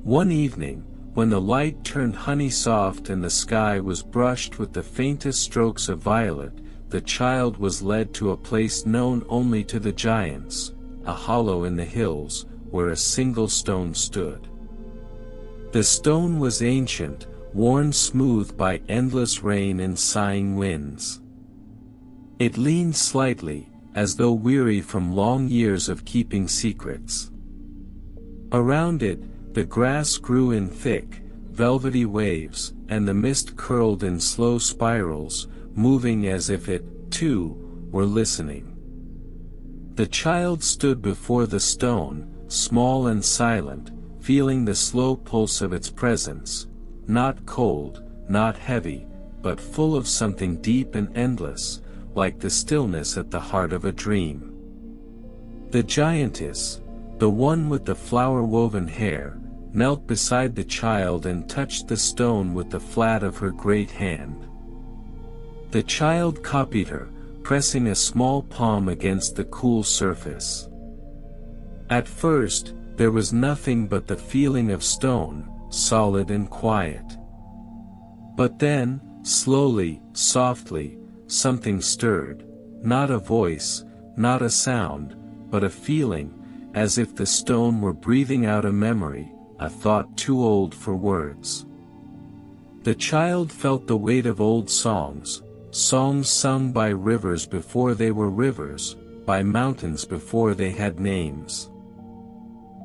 One evening, when the light turned honey-soft and the sky was brushed with the faintest strokes of violet, the child was led to a place known only to the giants, a hollow in the hills, where a single stone stood. The stone was ancient, worn smooth by endless rain and sighing winds. It leaned slightly, as though weary from long years of keeping secrets. Around it, the grass grew in thick, velvety waves, and the mist curled in slow spirals, moving as if it, too, were listening. The child stood before the stone, small and silent, feeling the slow pulse of its presence, not cold, not heavy, but full of something deep and endless, like the stillness at the heart of a dream. The giantess, the one with the flower-woven hair, knelt beside the child and touched the stone with the flat of her great hand. The child copied her, pressing a small palm against the cool surface. At first, there was nothing but the feeling of stone, solid and quiet. But then, slowly, softly, something stirred, not a voice, not a sound, but a feeling, as if the stone were breathing out a memory, a thought too old for words. The child felt the weight of old songs, songs sung by rivers before they were rivers, by mountains before they had names.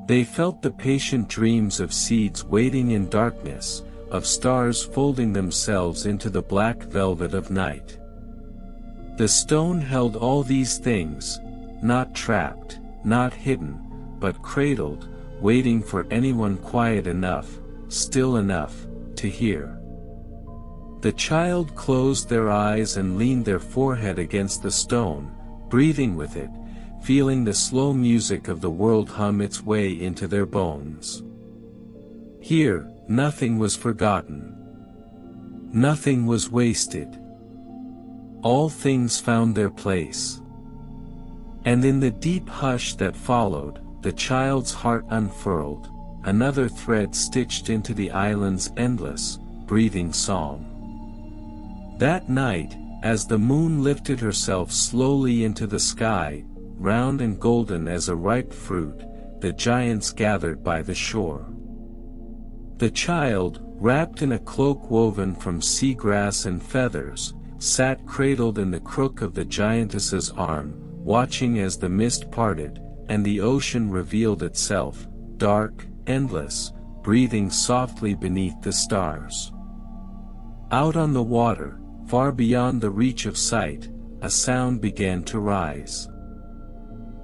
They felt the patient dreams of seeds waiting in darkness, of stars folding themselves into the black velvet of night. The stone held all these things, not trapped, not hidden, but cradled, waiting for anyone quiet enough, still enough, to hear. The child closed their eyes and leaned their forehead against the stone, breathing with it, feeling the slow music of the world hum its way into their bones. Here, nothing was forgotten. Nothing was wasted. All things found their place. And in the deep hush that followed, the child's heart unfurled, another thread stitched into the island's endless, breathing song. That night, as the moon lifted herself slowly into the sky, round and golden as a ripe fruit, the giants gathered by the shore. The child, wrapped in a cloak woven from sea grass and feathers, sat cradled in the crook of the giantess's arm, watching as the mist parted, and the ocean revealed itself, dark, endless, breathing softly beneath the stars. Out on the water, far beyond the reach of sight, a sound began to rise.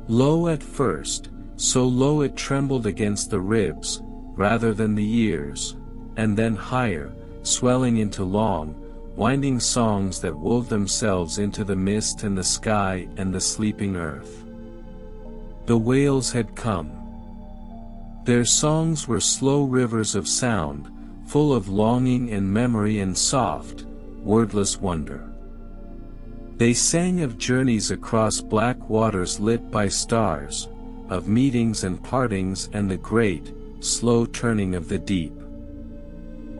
Low at first, so low it trembled against the ribs, rather than the ears, and then higher, swelling into long, winding songs that wove themselves into the mist and the sky and the sleeping earth. The whales had come. Their songs were slow rivers of sound, full of longing and memory and soft, wordless wonder. They sang of journeys across black waters lit by stars, of meetings and partings and the great, slow turning of the deep.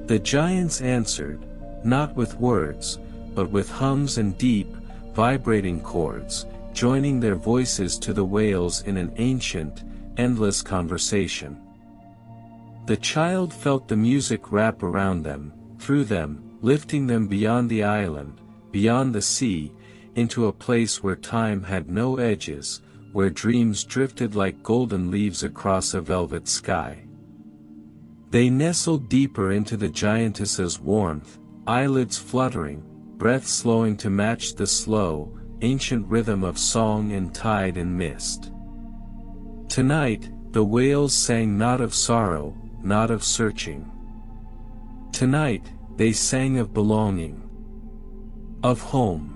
The giants answered, not with words, but with hums and deep, vibrating chords, joining their voices to the whales in an ancient, endless conversation. The child felt the music wrap around them, through them, lifting them beyond the island, beyond the sea, into a place where time had no edges, where dreams drifted like golden leaves across a velvet sky. They nestled deeper into the giantess's warmth, eyelids fluttering, breath slowing to match the slow, ancient rhythm of song and tide and mist. Tonight, the whales sang not of sorrow, not of searching. Tonight, they sang of belonging, of home.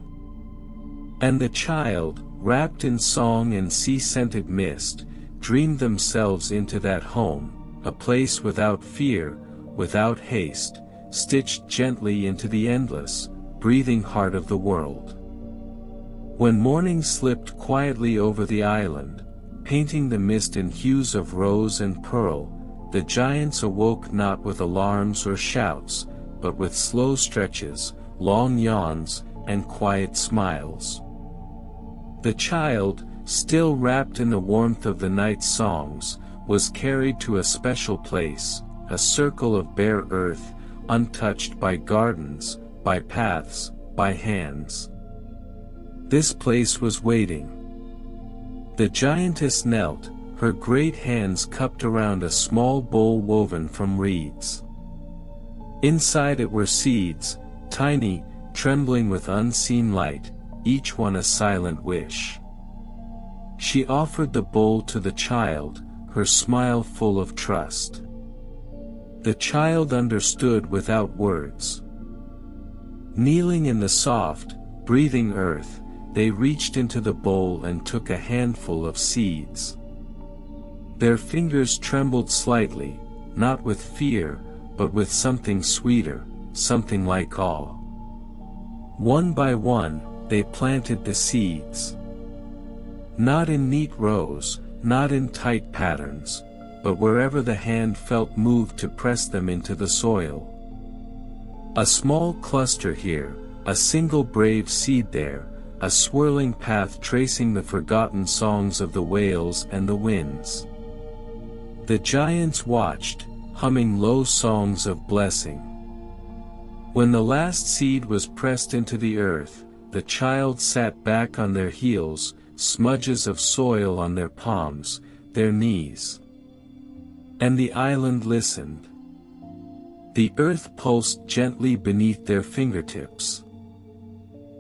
And the child, wrapped in song and sea-scented mist, dreamed themselves into that home, a place without fear, without haste, stitched gently into the endless, breathing heart of the world. When morning slipped quietly over the island, painting the mist in hues of rose and pearl, the giants awoke not with alarms or shouts, but with slow stretches, long yawns, and quiet smiles. The child, still wrapped in the warmth of the night's songs, was carried to a special place, a circle of bare earth, untouched by gardens, by paths, by hands. This place was waiting. The giantess knelt, her great hands cupped around a small bowl woven from reeds. Inside it were seeds, tiny, trembling with unseen light, each one a silent wish. She offered the bowl to the child, her smile full of trust. The child understood without words. Kneeling in the soft, breathing earth, they reached into the bowl and took a handful of seeds. Their fingers trembled slightly, not with fear, but with something sweeter, something like awe. One by one, they planted the seeds. Not in neat rows, not in tight patterns, but wherever the hand felt moved to press them into the soil. A small cluster here, a single brave seed there, a swirling path tracing the forgotten songs of the whales and the winds. The giants watched, humming low songs of blessing. When the last seed was pressed into the earth, the child sat back on their heels, smudges of soil on their palms, their knees. And the island listened. The earth pulsed gently beneath their fingertips.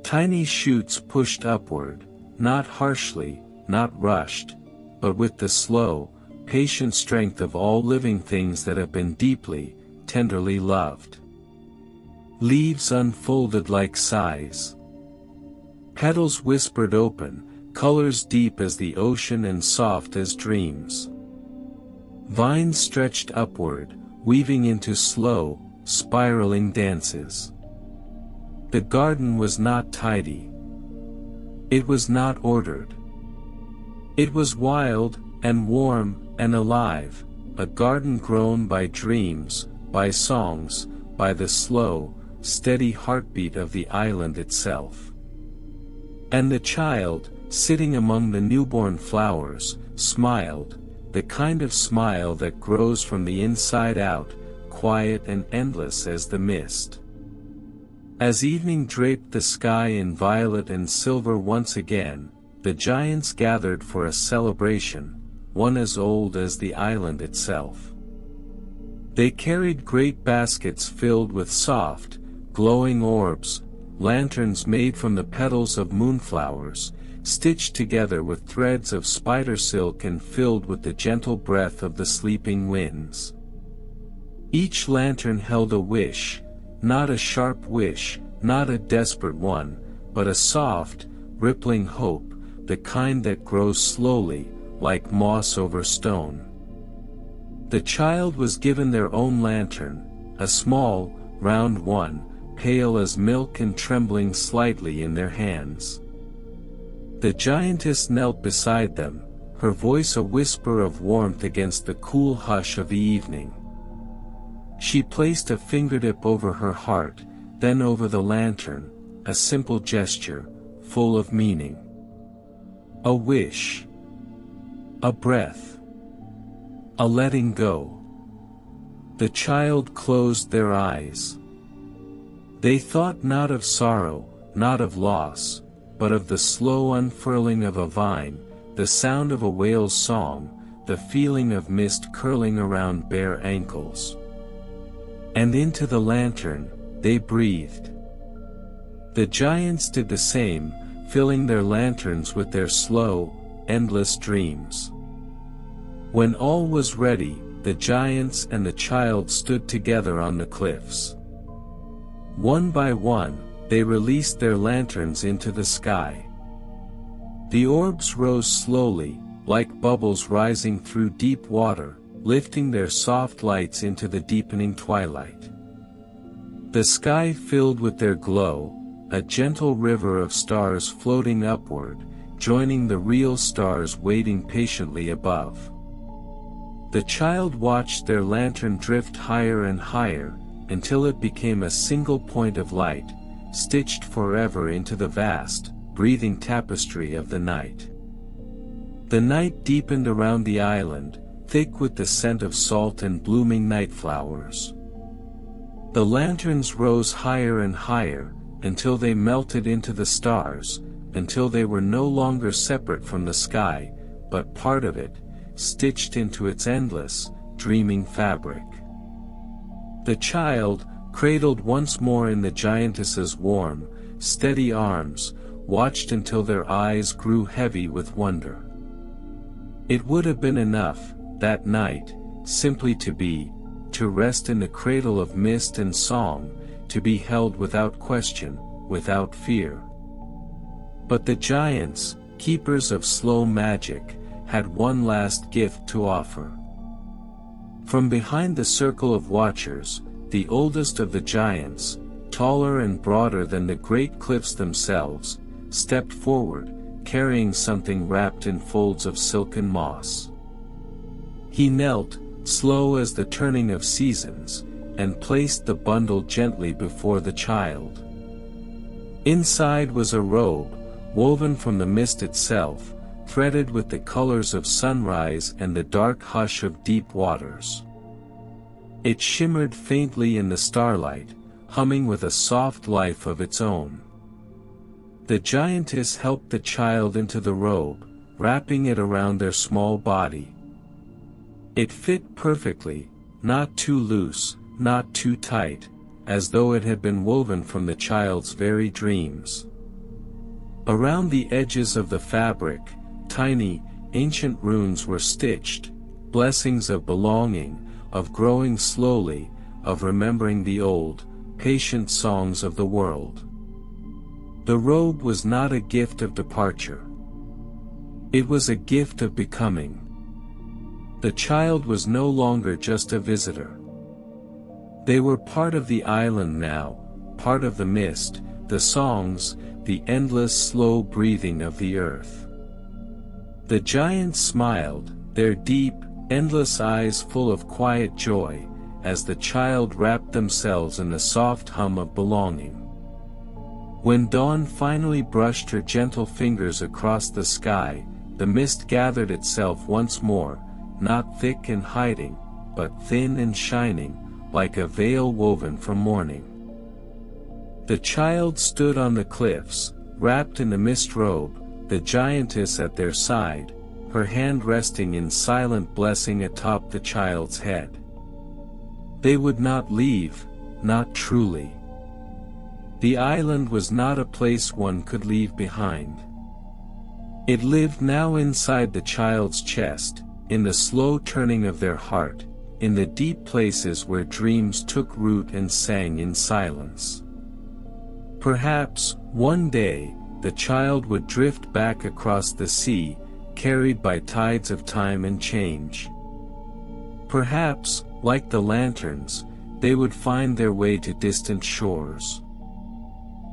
Tiny shoots pushed upward, not harshly, not rushed, but with the slow, patient strength of all living things that have been deeply, tenderly loved. Leaves unfolded like sighs. Petals whispered open, colors deep as the ocean and soft as dreams. Vines stretched upward, weaving into slow, spiraling dances. The garden was not tidy. It was not ordered. It was wild, and warm, and alive, a garden grown by dreams, by songs, by the slow, steady heartbeat of the island itself. And the child, sitting among the newborn flowers, smiled, the kind of smile that grows from the inside out, quiet and endless as the mist. As evening draped the sky in violet and silver once again, the giants gathered for a celebration, one as old as the island itself. They carried great baskets filled with soft, glowing orbs, lanterns made from the petals of moonflowers, stitched together with threads of spider silk and filled with the gentle breath of the sleeping winds. Each lantern held a wish, Not a sharp wish, not a desperate one, but a soft, rippling hope, the kind that grows slowly, like moss over stone. The child was given their own lantern, a small, round one, pale as milk and trembling slightly in their hands. The giantess knelt beside them, her voice a whisper of warmth against the cool hush of the evening. She placed a fingertip over her heart, then over the lantern, a simple gesture, full of meaning. A wish. A breath. A letting go. The child closed their eyes. They thought not of sorrow, not of loss, but of the slow unfurling of a vine, the sound of a whale's song, the feeling of mist curling around bare ankles. And into the lantern, they breathed. The giants did the same, filling their lanterns with their slow, endless dreams. When all was ready, the giants and the child stood together on the cliffs. One by one, they released their lanterns into the sky. The orbs rose slowly, like bubbles rising through deep water, lifting their soft lights into the deepening twilight. The sky filled with their glow, a gentle river of stars floating upward, joining the real stars waiting patiently above. The child watched their lantern drift higher and higher, until it became a single point of light, stitched forever into the vast, breathing tapestry of the night. The night deepened around the island, thick with the scent of salt and blooming night flowers. The lanterns rose higher and higher, until they melted into the stars, until they were no longer separate from the sky, but part of it, stitched into its endless, dreaming fabric. The child, cradled once more in the giantess's warm, steady arms, watched until their eyes grew heavy with wonder. It would have been enough, that night, simply to rest in the cradle of mist and song, to be held without question, without fear. But the giants, keepers of slow magic, had one last gift to offer. From behind the circle of watchers, the oldest of the giants, taller and broader than the great cliffs themselves, stepped forward, carrying something wrapped in folds of silken moss. He knelt, slow as the turning of seasons, and placed the bundle gently before the child. Inside was a robe, woven from the mist itself, threaded with the colors of sunrise and the dark hush of deep waters. It shimmered faintly in the starlight, humming with a soft life of its own. The giantess helped the child into the robe, wrapping it around their small body. It fit perfectly, not too loose, not too tight, as though it had been woven from the child's very dreams. Around the edges of the fabric, tiny, ancient runes were stitched, blessings of belonging, of growing slowly, of remembering the old, patient songs of the world. The robe was not a gift of departure. It was a gift of becoming. The child was no longer just a visitor. They were part of the island now, part of the mist, the songs, the endless slow breathing of the earth. The giants smiled, their deep, endless eyes full of quiet joy, as the child wrapped themselves in the soft hum of belonging. When dawn finally brushed her gentle fingers across the sky, the mist gathered itself once more, not thick and hiding, but thin and shining, like a veil woven from morning. The child stood on the cliffs, wrapped in the mist robe, the giantess at their side, her hand resting in silent blessing atop the child's head. They would not leave, not truly. The island was not a place one could leave behind. It lived now inside the child's chest, in the slow turning of their heart, in the deep places where dreams took root and sang in silence. Perhaps, one day, the child would drift back across the sea, carried by tides of time and change. Perhaps, like the lanterns, they would find their way to distant shores.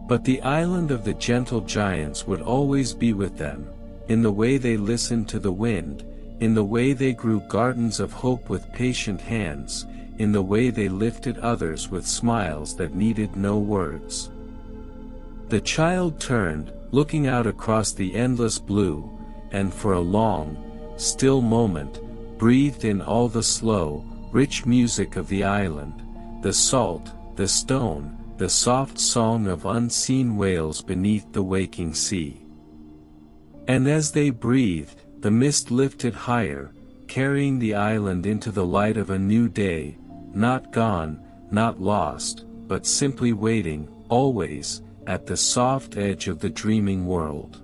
But the island of the gentle giants would always be with them, in the way they listened to the wind, in the way they grew gardens of hope with patient hands, in the way they lifted others with smiles that needed no words. The child turned, looking out across the endless blue, and for a long, still moment, breathed in all the slow, rich music of the island, the salt, the stone, the soft song of unseen whales beneath the waking sea. And as they breathed, the mist lifted higher, carrying the island into the light of a new day, not gone, not lost, but simply waiting, always, at the soft edge of the dreaming world.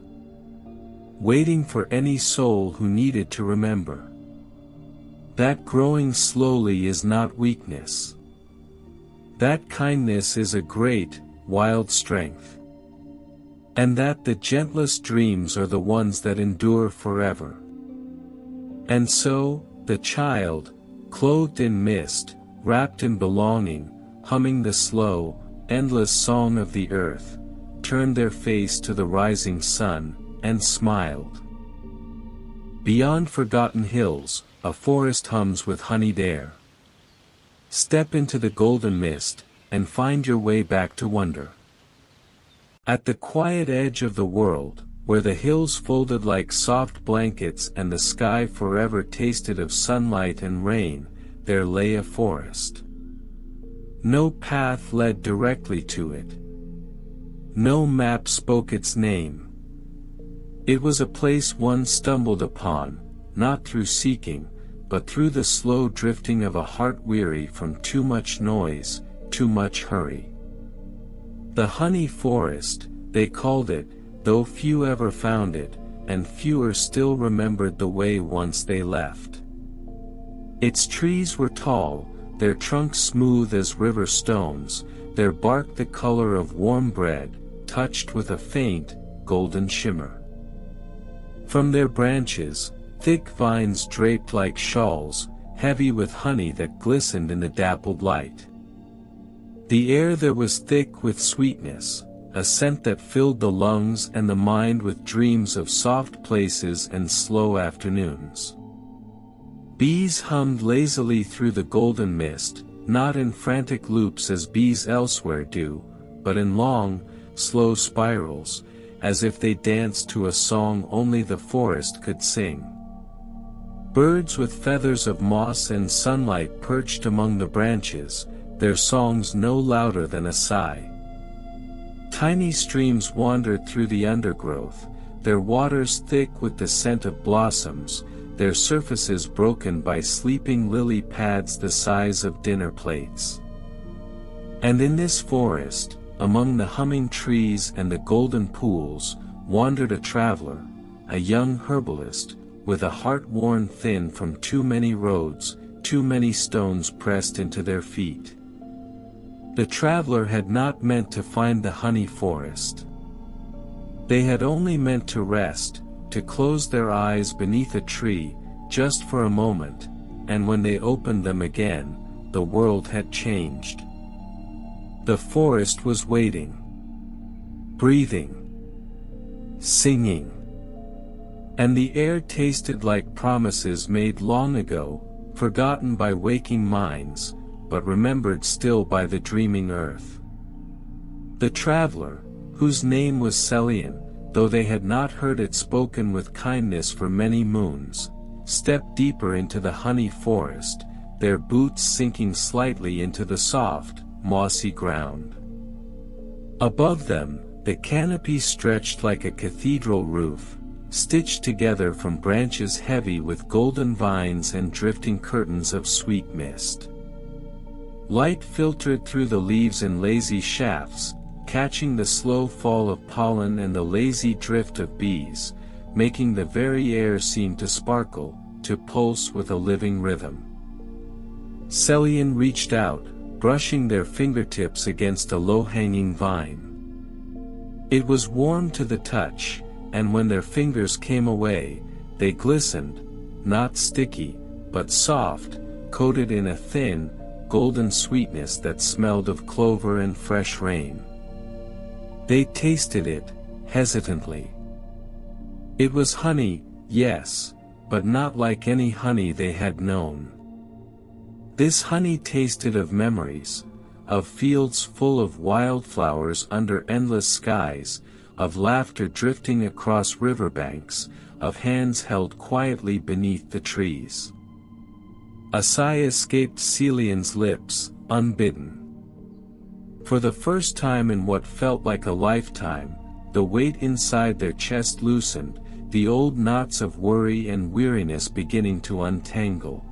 Waiting for any soul who needed to remember that growing slowly is not weakness. That kindness is a great, wild strength. And that the gentlest dreams are the ones that endure forever. And so, the child, clothed in mist, wrapped in belonging, humming the slow, endless song of the earth, turned their face to the rising sun, and smiled. Beyond forgotten hills, a forest hums with honeyed air. Step into the golden mist, and find your way back to wonder. At the quiet edge of the world, where the hills folded like soft blankets and the sky forever tasted of sunlight and rain, there lay a forest. No path led directly to it. No map spoke its name. It was a place one stumbled upon, not through seeking, but through the slow drifting of a heart weary from too much noise, too much hurry. The honey forest, they called it, though few ever found it, and fewer still remembered the way once they left. Its trees were tall, their trunks smooth as river stones, their bark the color of warm bread, touched with a faint, golden shimmer. From their branches, thick vines draped like shawls, heavy with honey that glistened in the dappled light. The air there was thick with sweetness, a scent that filled the lungs and the mind with dreams of soft places and slow afternoons. Bees hummed lazily through the golden mist, not in frantic loops as bees elsewhere do, but in long, slow spirals, as if they danced to a song only the forest could sing. Birds with feathers of moss and sunlight perched among the branches, their songs no louder than a sigh. Tiny streams wandered through the undergrowth, their waters thick with the scent of blossoms, their surfaces broken by sleeping lily pads the size of dinner plates. And in this forest, among the humming trees and the golden pools, wandered a traveler, a young herbalist, with a heart worn thin from too many roads, too many stones pressed into their feet. The traveler had not meant to find the honey forest. They had only meant to rest, to close their eyes beneath a tree, just for a moment, and when they opened them again, the world had changed. The forest was waiting, breathing, singing. And the air tasted like promises made long ago, forgotten by waking minds, but remembered still by the dreaming earth. The traveler, whose name was Celian, though they had not heard it spoken with kindness for many moons, stepped deeper into the honey forest, their boots sinking slightly into the soft, mossy ground. Above them, the canopy stretched like a cathedral roof, stitched together from branches heavy with golden vines and drifting curtains of sweet mist. Light filtered through the leaves in lazy shafts, catching the slow fall of pollen and the lazy drift of bees, making the very air seem to sparkle, to pulse with a living rhythm. Celian reached out, brushing their fingertips against a low-hanging vine. It was warm to the touch, and when their fingers came away, they glistened, not sticky, but soft, coated in a thin, golden sweetness that smelled of clover and fresh rain. They tasted it, hesitantly. It was honey, yes, but not like any honey they had known. This honey tasted of memories, of fields full of wildflowers under endless skies, of laughter drifting across riverbanks, of hands held quietly beneath the trees. A sigh escaped Celian's lips, unbidden. For the first time in what felt like a lifetime, the weight inside their chest loosened, the old knots of worry and weariness beginning to untangle.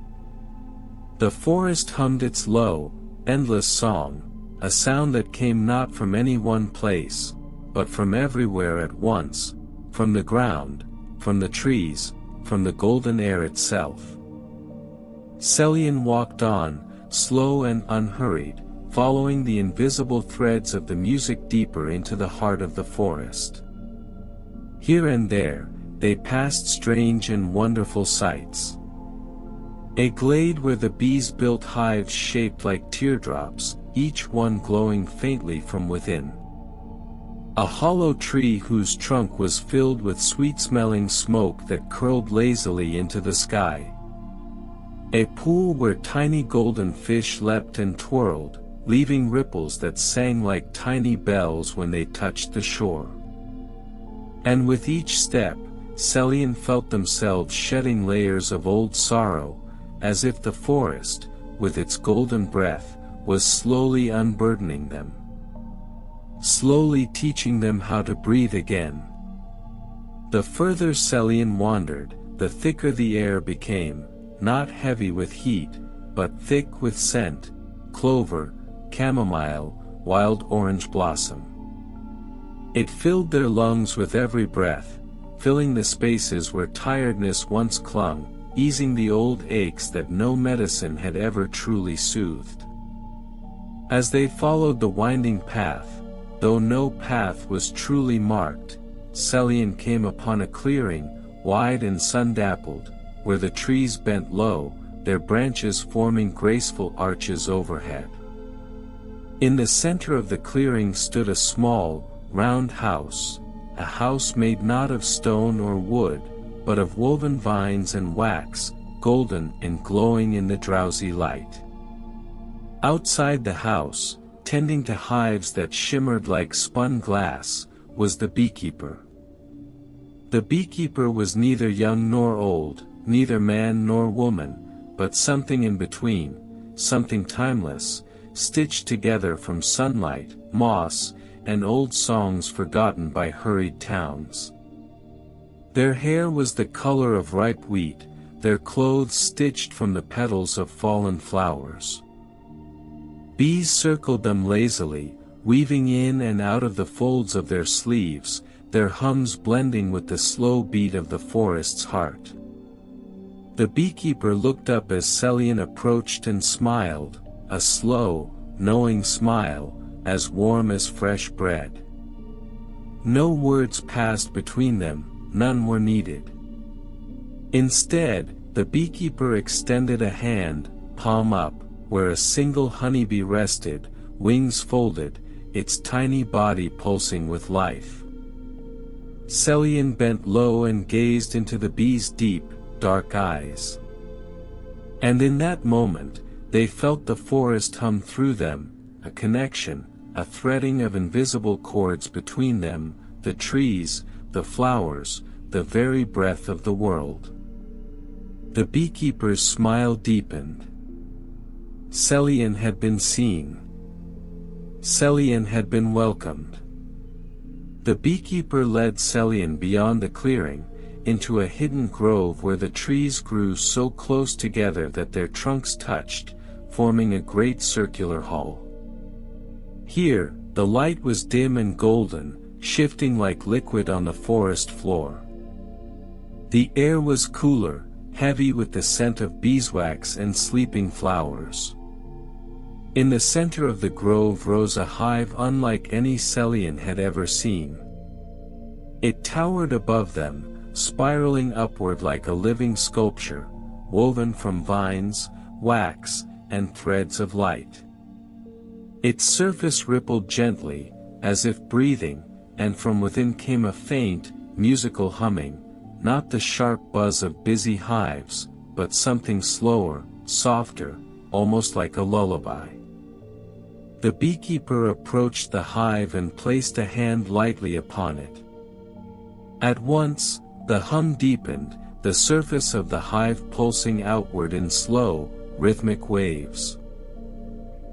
The forest hummed its low, endless song, a sound that came not from any one place, but from everywhere at once, from the ground, from the trees, from the golden air itself. Celian walked on, slow and unhurried, following the invisible threads of the music deeper into the heart of the forest. Here and there, they passed strange and wonderful sights. A glade where the bees built hives shaped like teardrops, each one glowing faintly from within. A hollow tree whose trunk was filled with sweet-smelling smoke that curled lazily into the sky. A pool where tiny golden fish leapt and twirled, leaving ripples that sang like tiny bells when they touched the shore. And with each step, Celian felt themselves shedding layers of old sorrow, as if the forest, with its golden breath, was slowly unburdening them. Slowly teaching them how to breathe again. The further Celian wandered, the thicker the air became, not heavy with heat, but thick with scent, clover, chamomile, wild orange blossom. It filled their lungs with every breath, filling the spaces where tiredness once clung, easing the old aches that no medicine had ever truly soothed. As they followed the winding path, though no path was truly marked, Celian came upon a clearing, wide and sun-dappled, where the trees bent low, their branches forming graceful arches overhead. In the center of the clearing stood a small, round house, a house made not of stone or wood, but of woven vines and wax, golden and glowing in the drowsy light. Outside the house, tending to hives that shimmered like spun glass, was the beekeeper. The beekeeper was neither young nor old, neither man nor woman, but something in between, something timeless, stitched together from sunlight, moss, and old songs forgotten by hurried towns. Their hair was the color of ripe wheat, their clothes stitched from the petals of fallen flowers. Bees circled them lazily, weaving in and out of the folds of their sleeves, their hums blending with the slow beat of the forest's heart. The beekeeper looked up as Celian approached and smiled, a slow, knowing smile, as warm as fresh bread. No words passed between them, none were needed. Instead, the beekeeper extended a hand, palm up, where a single honeybee rested, wings folded, its tiny body pulsing with life. Celian bent low and gazed into the bee's deep, dark eyes. And in that moment, they felt the forest hum through them, a connection, a threading of invisible cords between them, the trees, the flowers, the very breath of the world. The beekeeper's smile deepened. Celian had been seen. Celian had been welcomed. The beekeeper led Celian beyond the clearing, into a hidden grove where the trees grew so close together that their trunks touched, forming a great circular hall. Here, the light was dim and golden, shifting like liquid on the forest floor. The air was cooler, heavy with the scent of beeswax and sleeping flowers. In the center of the grove rose a hive unlike any Celian had ever seen. It towered above them, spiraling upward like a living sculpture, woven from vines, wax, and threads of light. Its surface rippled gently, as if breathing, and from within came a faint, musical humming, not the sharp buzz of busy hives, but something slower, softer, almost like a lullaby. The beekeeper approached the hive and placed a hand lightly upon it. At once, the hum deepened, the surface of the hive pulsing outward in slow, rhythmic waves.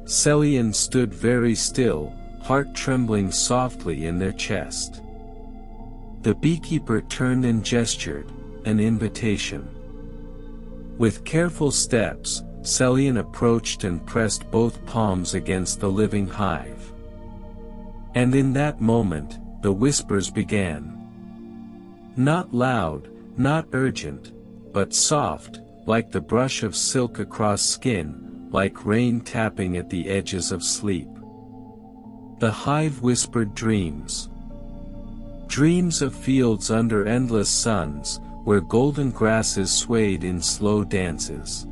Celian stood very still, heart trembling softly in their chest. The beekeeper turned and gestured, an invitation. With careful steps, Celian approached and pressed both palms against the living hive. And in that moment, the whispers began. Not loud, not urgent, but soft, like the brush of silk across skin, like rain tapping at the edges of sleep. The hive whispered dreams. Dreams of fields under endless suns, where golden grasses swayed in slow dances.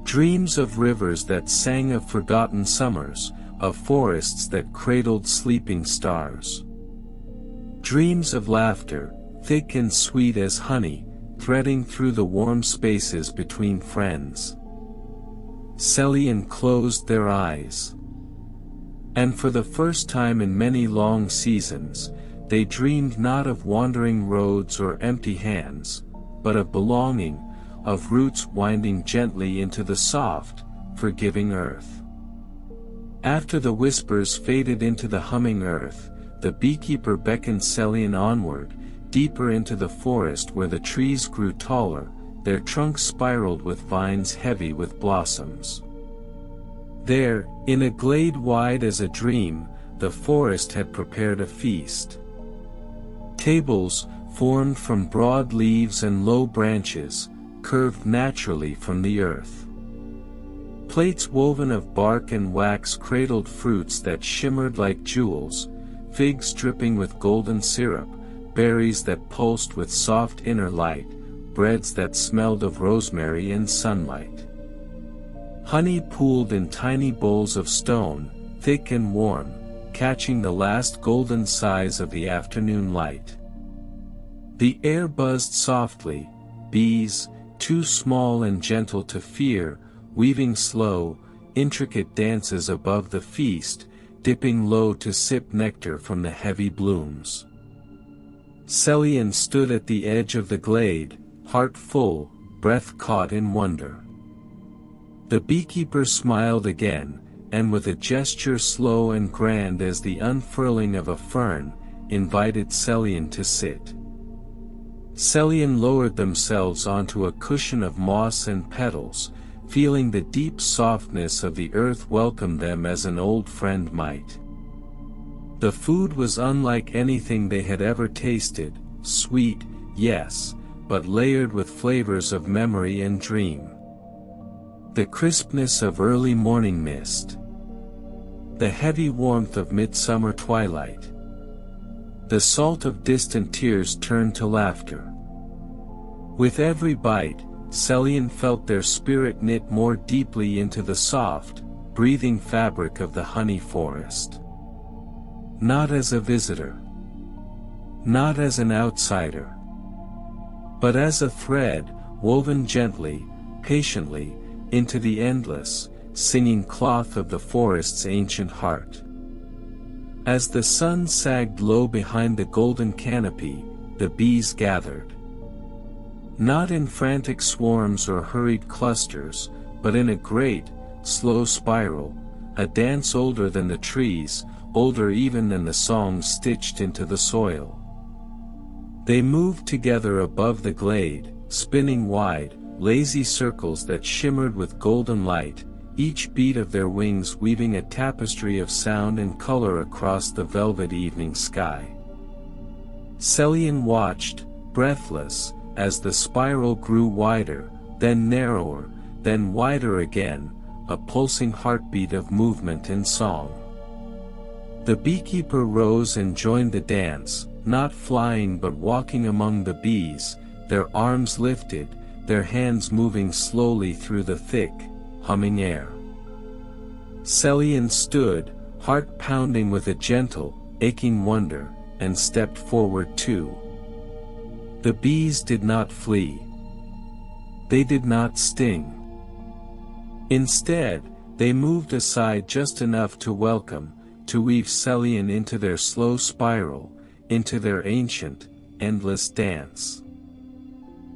Dreams of rivers that sang of forgotten summers, of forests that cradled sleeping stars. Dreams of laughter, thick and sweet as honey, threading through the warm spaces between friends. Celian closed their eyes. And for the first time in many long seasons, they dreamed not of wandering roads or empty hands, but of belonging, of roots winding gently into the soft, forgiving earth. After the whispers faded into the humming earth, the beekeeper beckoned Celian onward, deeper into the forest where the trees grew taller, their trunks spiraled with vines heavy with blossoms. There, in a glade wide as a dream, the forest had prepared a feast. Tables, formed from broad leaves and low branches, curved naturally from the earth. Plates woven of bark and wax cradled fruits that shimmered like jewels, figs dripping with golden syrup, berries that pulsed with soft inner light, breads that smelled of rosemary and sunlight. Honey pooled in tiny bowls of stone, thick and warm, catching the last golden sighs of the afternoon light. The air buzzed softly, bees, too small and gentle to fear, weaving slow, intricate dances above the feast, dipping low to sip nectar from the heavy blooms. Celian stood at the edge of the glade, heart full, breath caught in wonder. The beekeeper smiled again, and with a gesture slow and grand as the unfurling of a fern, invited Celian to sit. Celian lowered themselves onto a cushion of moss and petals, feeling the deep softness of the earth welcome them as an old friend might. The food was unlike anything they had ever tasted, sweet, yes, but layered with flavors of memory and dream. The crispness of early morning mist. The heavy warmth of midsummer twilight. The salt of distant tears turned to laughter. With every bite, Celian felt their spirit knit more deeply into the soft, breathing fabric of the honey forest. Not as a visitor. Not as an outsider. But as a thread, woven gently, patiently, into the endless, singing cloth of the forest's ancient heart. As the sun sagged low behind the golden canopy, the bees gathered. Not in frantic swarms or hurried clusters, but in a great, slow spiral, a dance older than the trees, older even than the songs stitched into the soil. They moved together above the glade, spinning wide, lazy circles that shimmered with golden light, each beat of their wings weaving a tapestry of sound and color across the velvet evening sky. Celian watched, breathless, as the spiral grew wider, then narrower, then wider again, a pulsing heartbeat of movement and song. The beekeeper rose and joined the dance, not flying but walking among the bees, their arms lifted, their hands moving slowly through the thick, humming air. Celian stood, heart pounding with a gentle, aching wonder, and stepped forward too. The bees did not flee. They did not sting. Instead, they moved aside just enough to welcome, to weave Celian into their slow spiral, into their ancient, endless dance.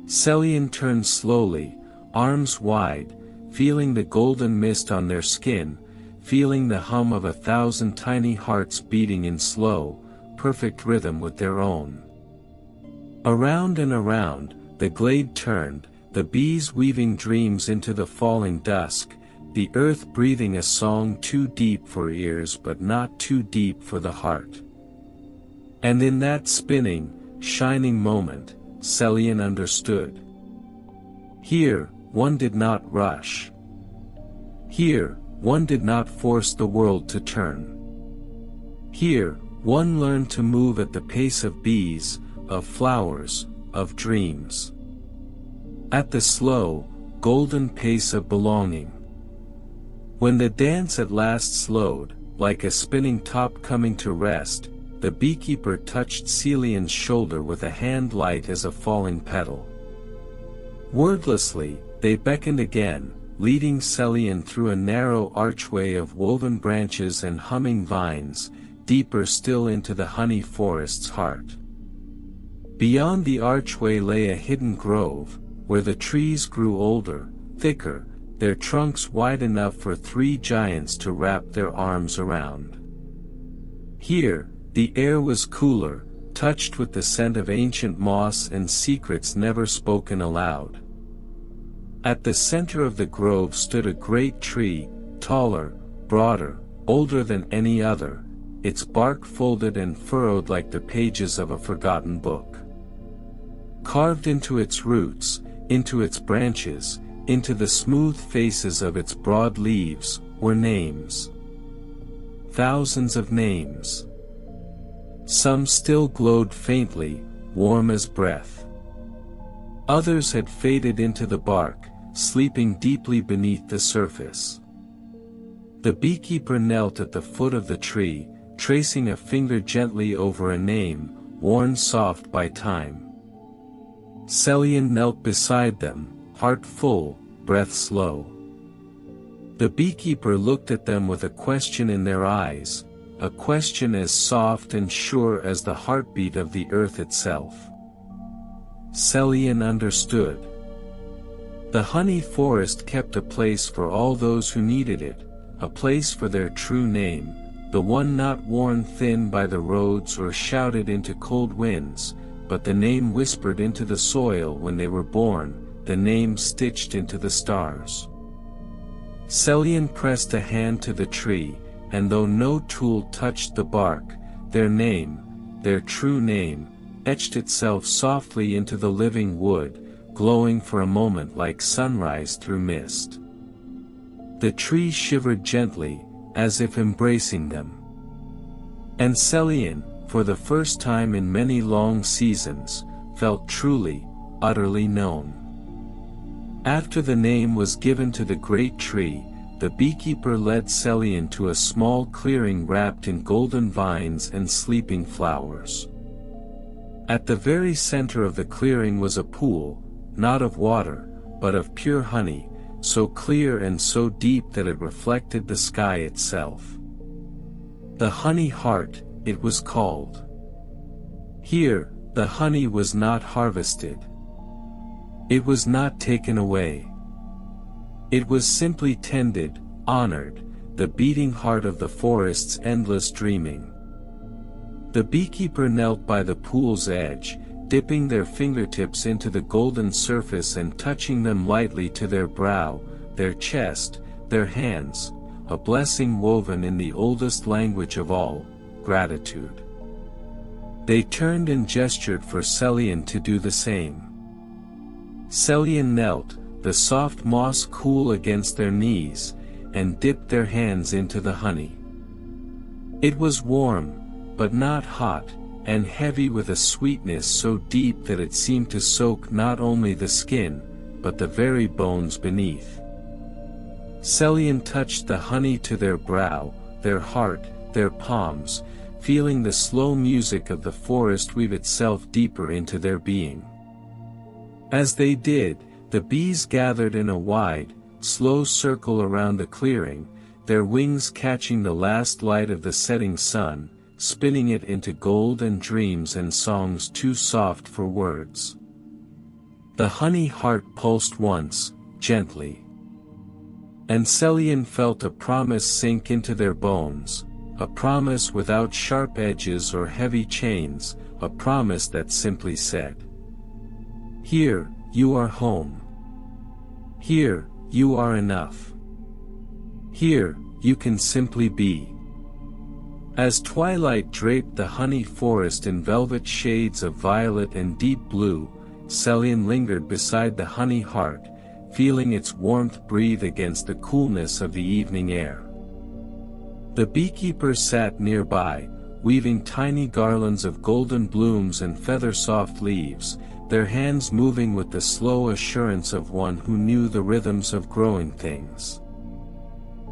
Celian turned slowly, arms wide, feeling the golden mist on their skin, feeling the hum of 1,000 tiny hearts beating in slow, perfect rhythm with their own. Around and around, the glade turned, the bees weaving dreams into the falling dusk, the earth breathing a song too deep for ears but not too deep for the heart. And in that spinning, shining moment, Celian understood. Here, one did not rush. Here, one did not force the world to turn. Here, one learned to move at the pace of bees, of flowers, of dreams. At the slow, golden pace of belonging. When the dance at last slowed, like a spinning top coming to rest, the beekeeper touched Celian's shoulder with a hand light as a falling petal. Wordlessly, they beckoned again, leading Celian through a narrow archway of woven branches and humming vines, deeper still into the honey forest's heart. Beyond the archway lay a hidden grove, where the trees grew older, thicker, their trunks wide enough for 3 giants to wrap their arms around. Here, the air was cooler, touched with the scent of ancient moss and secrets never spoken aloud. At the center of the grove stood a great tree, taller, broader, older than any other, its bark folded and furrowed like the pages of a forgotten book. Carved into its roots, into its branches, into the smooth faces of its broad leaves, were names. Thousands of names. Some still glowed faintly, warm as breath. Others had faded into the bark, sleeping deeply beneath the surface. The beekeeper knelt at the foot of the tree, tracing a finger gently over a name, worn soft by time. Celian knelt beside them, heart full, breath slow. The beekeeper looked at them with a question in their eyes, a question as soft and sure as the heartbeat of the earth itself. Celian understood. The honey forest kept a place for all those who needed it, a place for their true name, the one not worn thin by the roads or shouted into cold winds, but the name whispered into the soil when they were born, the name stitched into the stars. Celian pressed a hand to the tree, and though no tool touched the bark, their name, their true name, etched itself softly into the living wood, glowing for a moment like sunrise through mist. The tree shivered gently, as if embracing them. And Celian, for the first time in many long seasons, felt truly, utterly known. After the name was given to the great tree, the beekeeper led Celian to a small clearing wrapped in golden vines and sleeping flowers. At the very center of the clearing was a pool, not of water, but of pure honey, so clear and so deep that it reflected the sky itself. The honey heart, it was called. Here, the honey was not harvested. It was not taken away. It was simply tended, honored, the beating heart of the forest's endless dreaming. The beekeeper knelt by the pool's edge, dipping their fingertips into the golden surface and touching them lightly to their brow, their chest, their hands, a blessing woven in the oldest language of all, gratitude. They turned and gestured for Celian to do the same. Celian knelt, the soft moss cool against their knees, and dipped their hands into the honey. It was warm, but not hot, and heavy with a sweetness so deep that it seemed to soak not only the skin, but the very bones beneath. Celian touched the honey to their brow, their heart, their palms, feeling the slow music of the forest weave itself deeper into their being. As they did, the bees gathered in a wide, slow circle around the clearing, their wings catching the last light of the setting sun, spinning it into gold and dreams and songs too soft for words. The honey heart pulsed once, gently. And Celian felt a promise sink into their bones, a promise without sharp edges or heavy chains, a promise that simply said, "Here, you are home. Here, you are enough. Here, you can simply be." As twilight draped the honey forest in velvet shades of violet and deep blue, Celian lingered beside the honey heart, feeling its warmth breathe against the coolness of the evening air. The beekeeper sat nearby, weaving tiny garlands of golden blooms and feather-soft leaves, their hands moving with the slow assurance of one who knew the rhythms of growing things.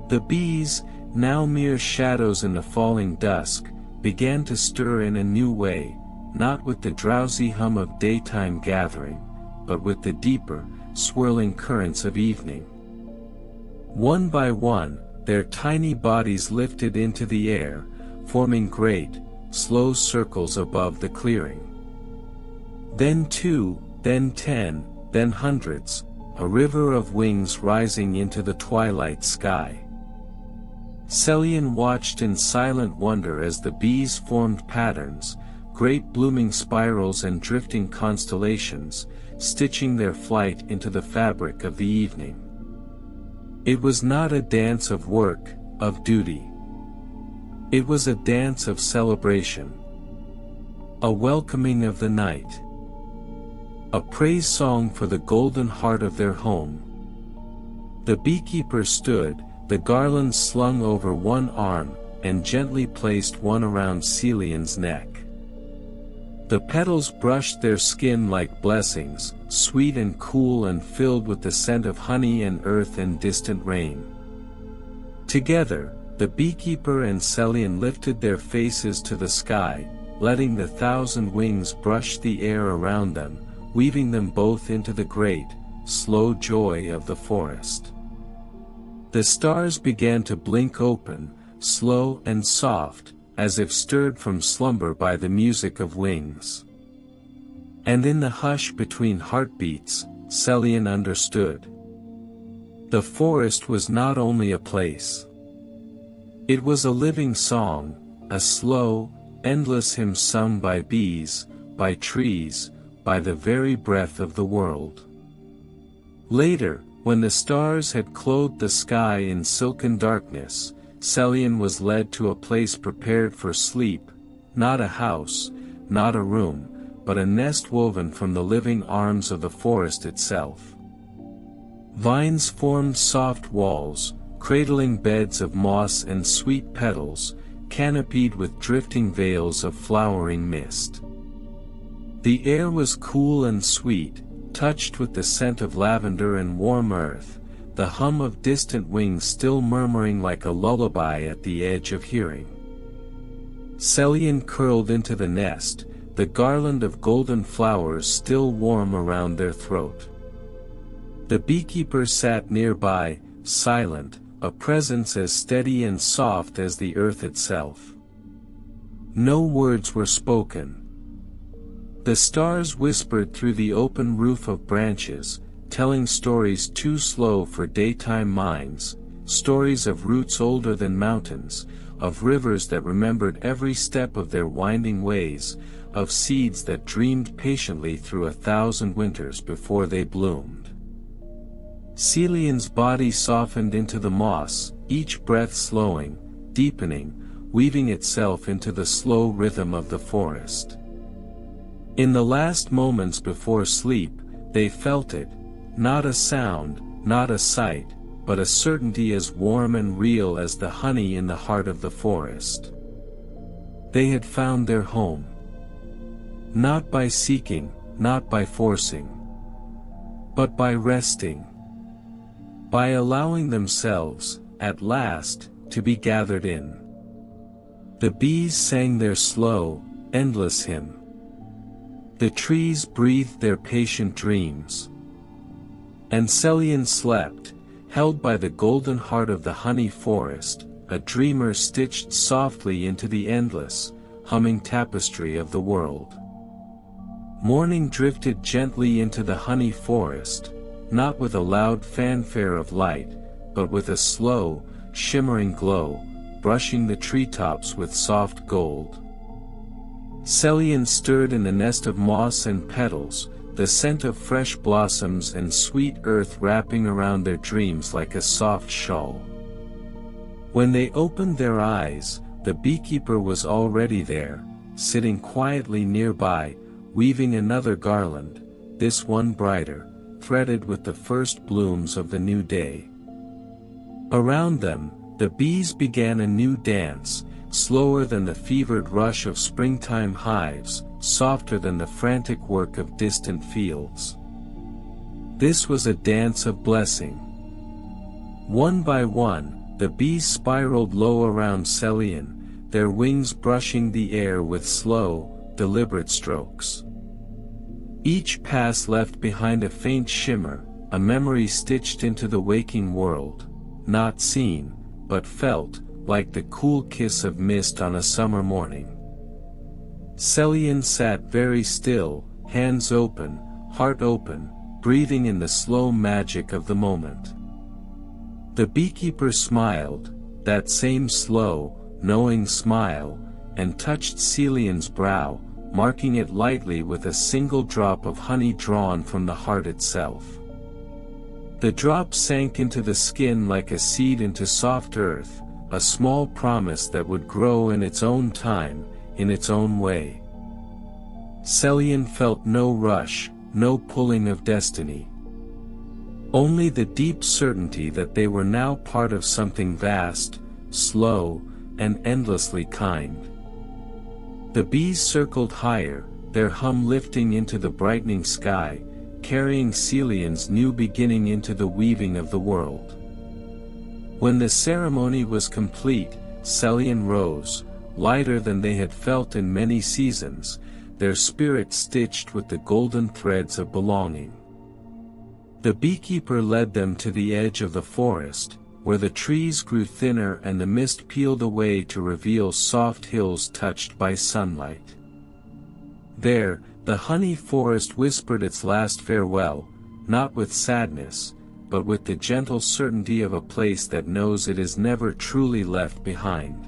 The bees, now mere shadows in the falling dusk, began to stir in a new way, not with the drowsy hum of daytime gathering, but with the deeper, swirling currents of evening. One by one, their tiny bodies lifted into the air, forming great, slow circles above the clearing. Then 2, then 10, then hundreds, a river of wings rising into the twilight sky. Celian watched in silent wonder as the bees formed patterns, great blooming spirals and drifting constellations, stitching their flight into the fabric of the evening. It was not a dance of work, of duty. It was a dance of celebration. A welcoming of the night. A praise song for the golden heart of their home. The beekeeper stood, the garlands slung over one arm, and gently placed one around Celian's neck. The petals brushed their skin like blessings, sweet and cool and filled with the scent of honey and earth and distant rain. Together, the beekeeper and Celian lifted their faces to the sky, letting the thousand wings brush the air around them, weaving them both into the great, slow joy of the forest. The stars began to blink open, slow and soft, as if stirred from slumber by the music of wings. And in the hush between heartbeats, Celian understood. The forest was not only a place. It was a living song, a slow, endless hymn sung by bees, by trees, by the very breath of the world. Later, when the stars had clothed the sky in silken darkness, Celian was led to a place prepared for sleep, not a house, not a room, but a nest woven from the living arms of the forest itself. Vines formed soft walls, cradling beds of moss and sweet petals, canopied with drifting veils of flowering mist. The air was cool and sweet, touched with the scent of lavender and warm earth, the hum of distant wings still murmuring like a lullaby at the edge of hearing. Celian curled into the nest, the garland of golden flowers still warm around their throat. The beekeeper sat nearby, silent, a presence as steady and soft as the earth itself. No words were spoken. The stars whispered through the open roof of branches, telling stories too slow for daytime minds, stories of roots older than mountains, of rivers that remembered every step of their winding ways, of seeds that dreamed patiently through 1,000 winters before they bloomed. Celian's body softened into the moss, each breath slowing, deepening, weaving itself into the slow rhythm of the forest. In the last moments before sleep, They felt it, not a sound, not a sight, but a certainty as warm and real as the honey in the heart of the forest. They had found their home. Not by seeking, not by forcing, but by resting. By allowing themselves, at last, to be gathered in. The bees sang their slow, endless hymn. The trees breathed their patient dreams. And Celian slept, held by the golden heart of the honey forest, a dreamer stitched softly into the endless, humming tapestry of the world. Morning drifted gently into the honey forest, not with a loud fanfare of light, but with a slow, shimmering glow, brushing the treetops with soft gold. Celian stirred in the nest of moss and petals, the scent of fresh blossoms and sweet earth wrapping around their dreams like a soft shawl. When they opened their eyes, the beekeeper was already there, sitting quietly nearby, weaving another garland, this one brighter, threaded with the first blooms of the new day. Around them, the bees began a new dance, slower than the fevered rush of springtime hives, softer than the frantic work of distant fields. This was a dance of blessing. One by one, the bees spiraled low around Celian, their wings brushing the air with slow, deliberate strokes. Each pass left behind a faint shimmer, a memory stitched into the waking world, not seen, but felt, like the cool kiss of mist on a summer morning. Celian sat very still, hands open, heart open, breathing in the slow magic of the moment. The beekeeper smiled, that same slow, knowing smile, and touched Celian's brow, marking it lightly with a single drop of honey drawn from the heart itself. The drop sank into the skin like a seed into soft earth, a small promise that would grow in its own time, in its own way. Celian felt no rush, no pulling of destiny. Only the deep certainty that they were now part of something vast, slow, and endlessly kind. The bees circled higher, their hum lifting into the brightening sky, carrying Celian's new beginning into the weaving of the world. When the ceremony was complete, Celian rose, lighter than they had felt in many seasons, their spirit stitched with the golden threads of belonging. The beekeeper led them to the edge of the forest, where the trees grew thinner and the mist peeled away to reveal soft hills touched by sunlight. There, the honey forest whispered its last farewell, not with sadness, but with the gentle certainty of a place that knows it is never truly left behind.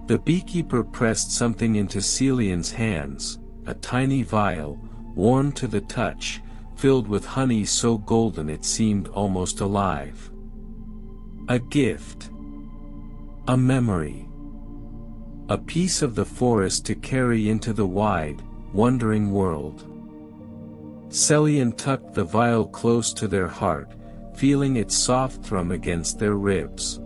The beekeeper pressed something into Celian's hands, a tiny vial, warm to the touch, filled with honey so golden it seemed almost alive. A gift. A memory. A piece of the forest to carry into the wide, wondering world. Celian tucked the vial close to their heart, feeling its soft thrum against their ribs.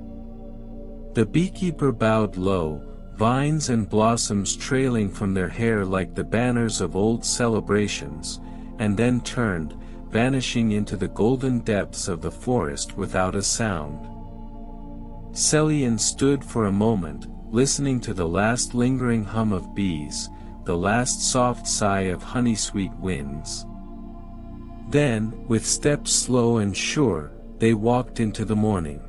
The beekeeper bowed low, vines and blossoms trailing from their hair like the banners of old celebrations, and then turned, vanishing into the golden depths of the forest without a sound. Celian stood for a moment, listening to the last lingering hum of bees, the last soft sigh of honey-sweet winds. Then, with steps slow and sure, they walked into the morning.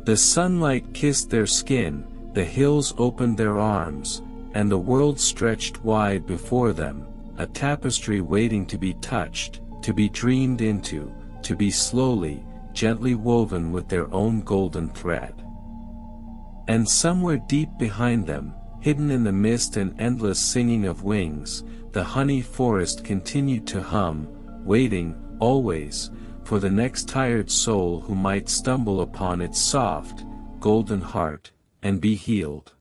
The sunlight kissed their skin, the hills opened their arms, and the world stretched wide before them, a tapestry waiting to be touched, to be dreamed into, to be slowly, gently woven with their own golden thread. And somewhere deep behind them, hidden in the mist and endless singing of wings, the honey forest continued to hum, waiting, always, for the next tired soul who might stumble upon its soft, golden heart, and be healed.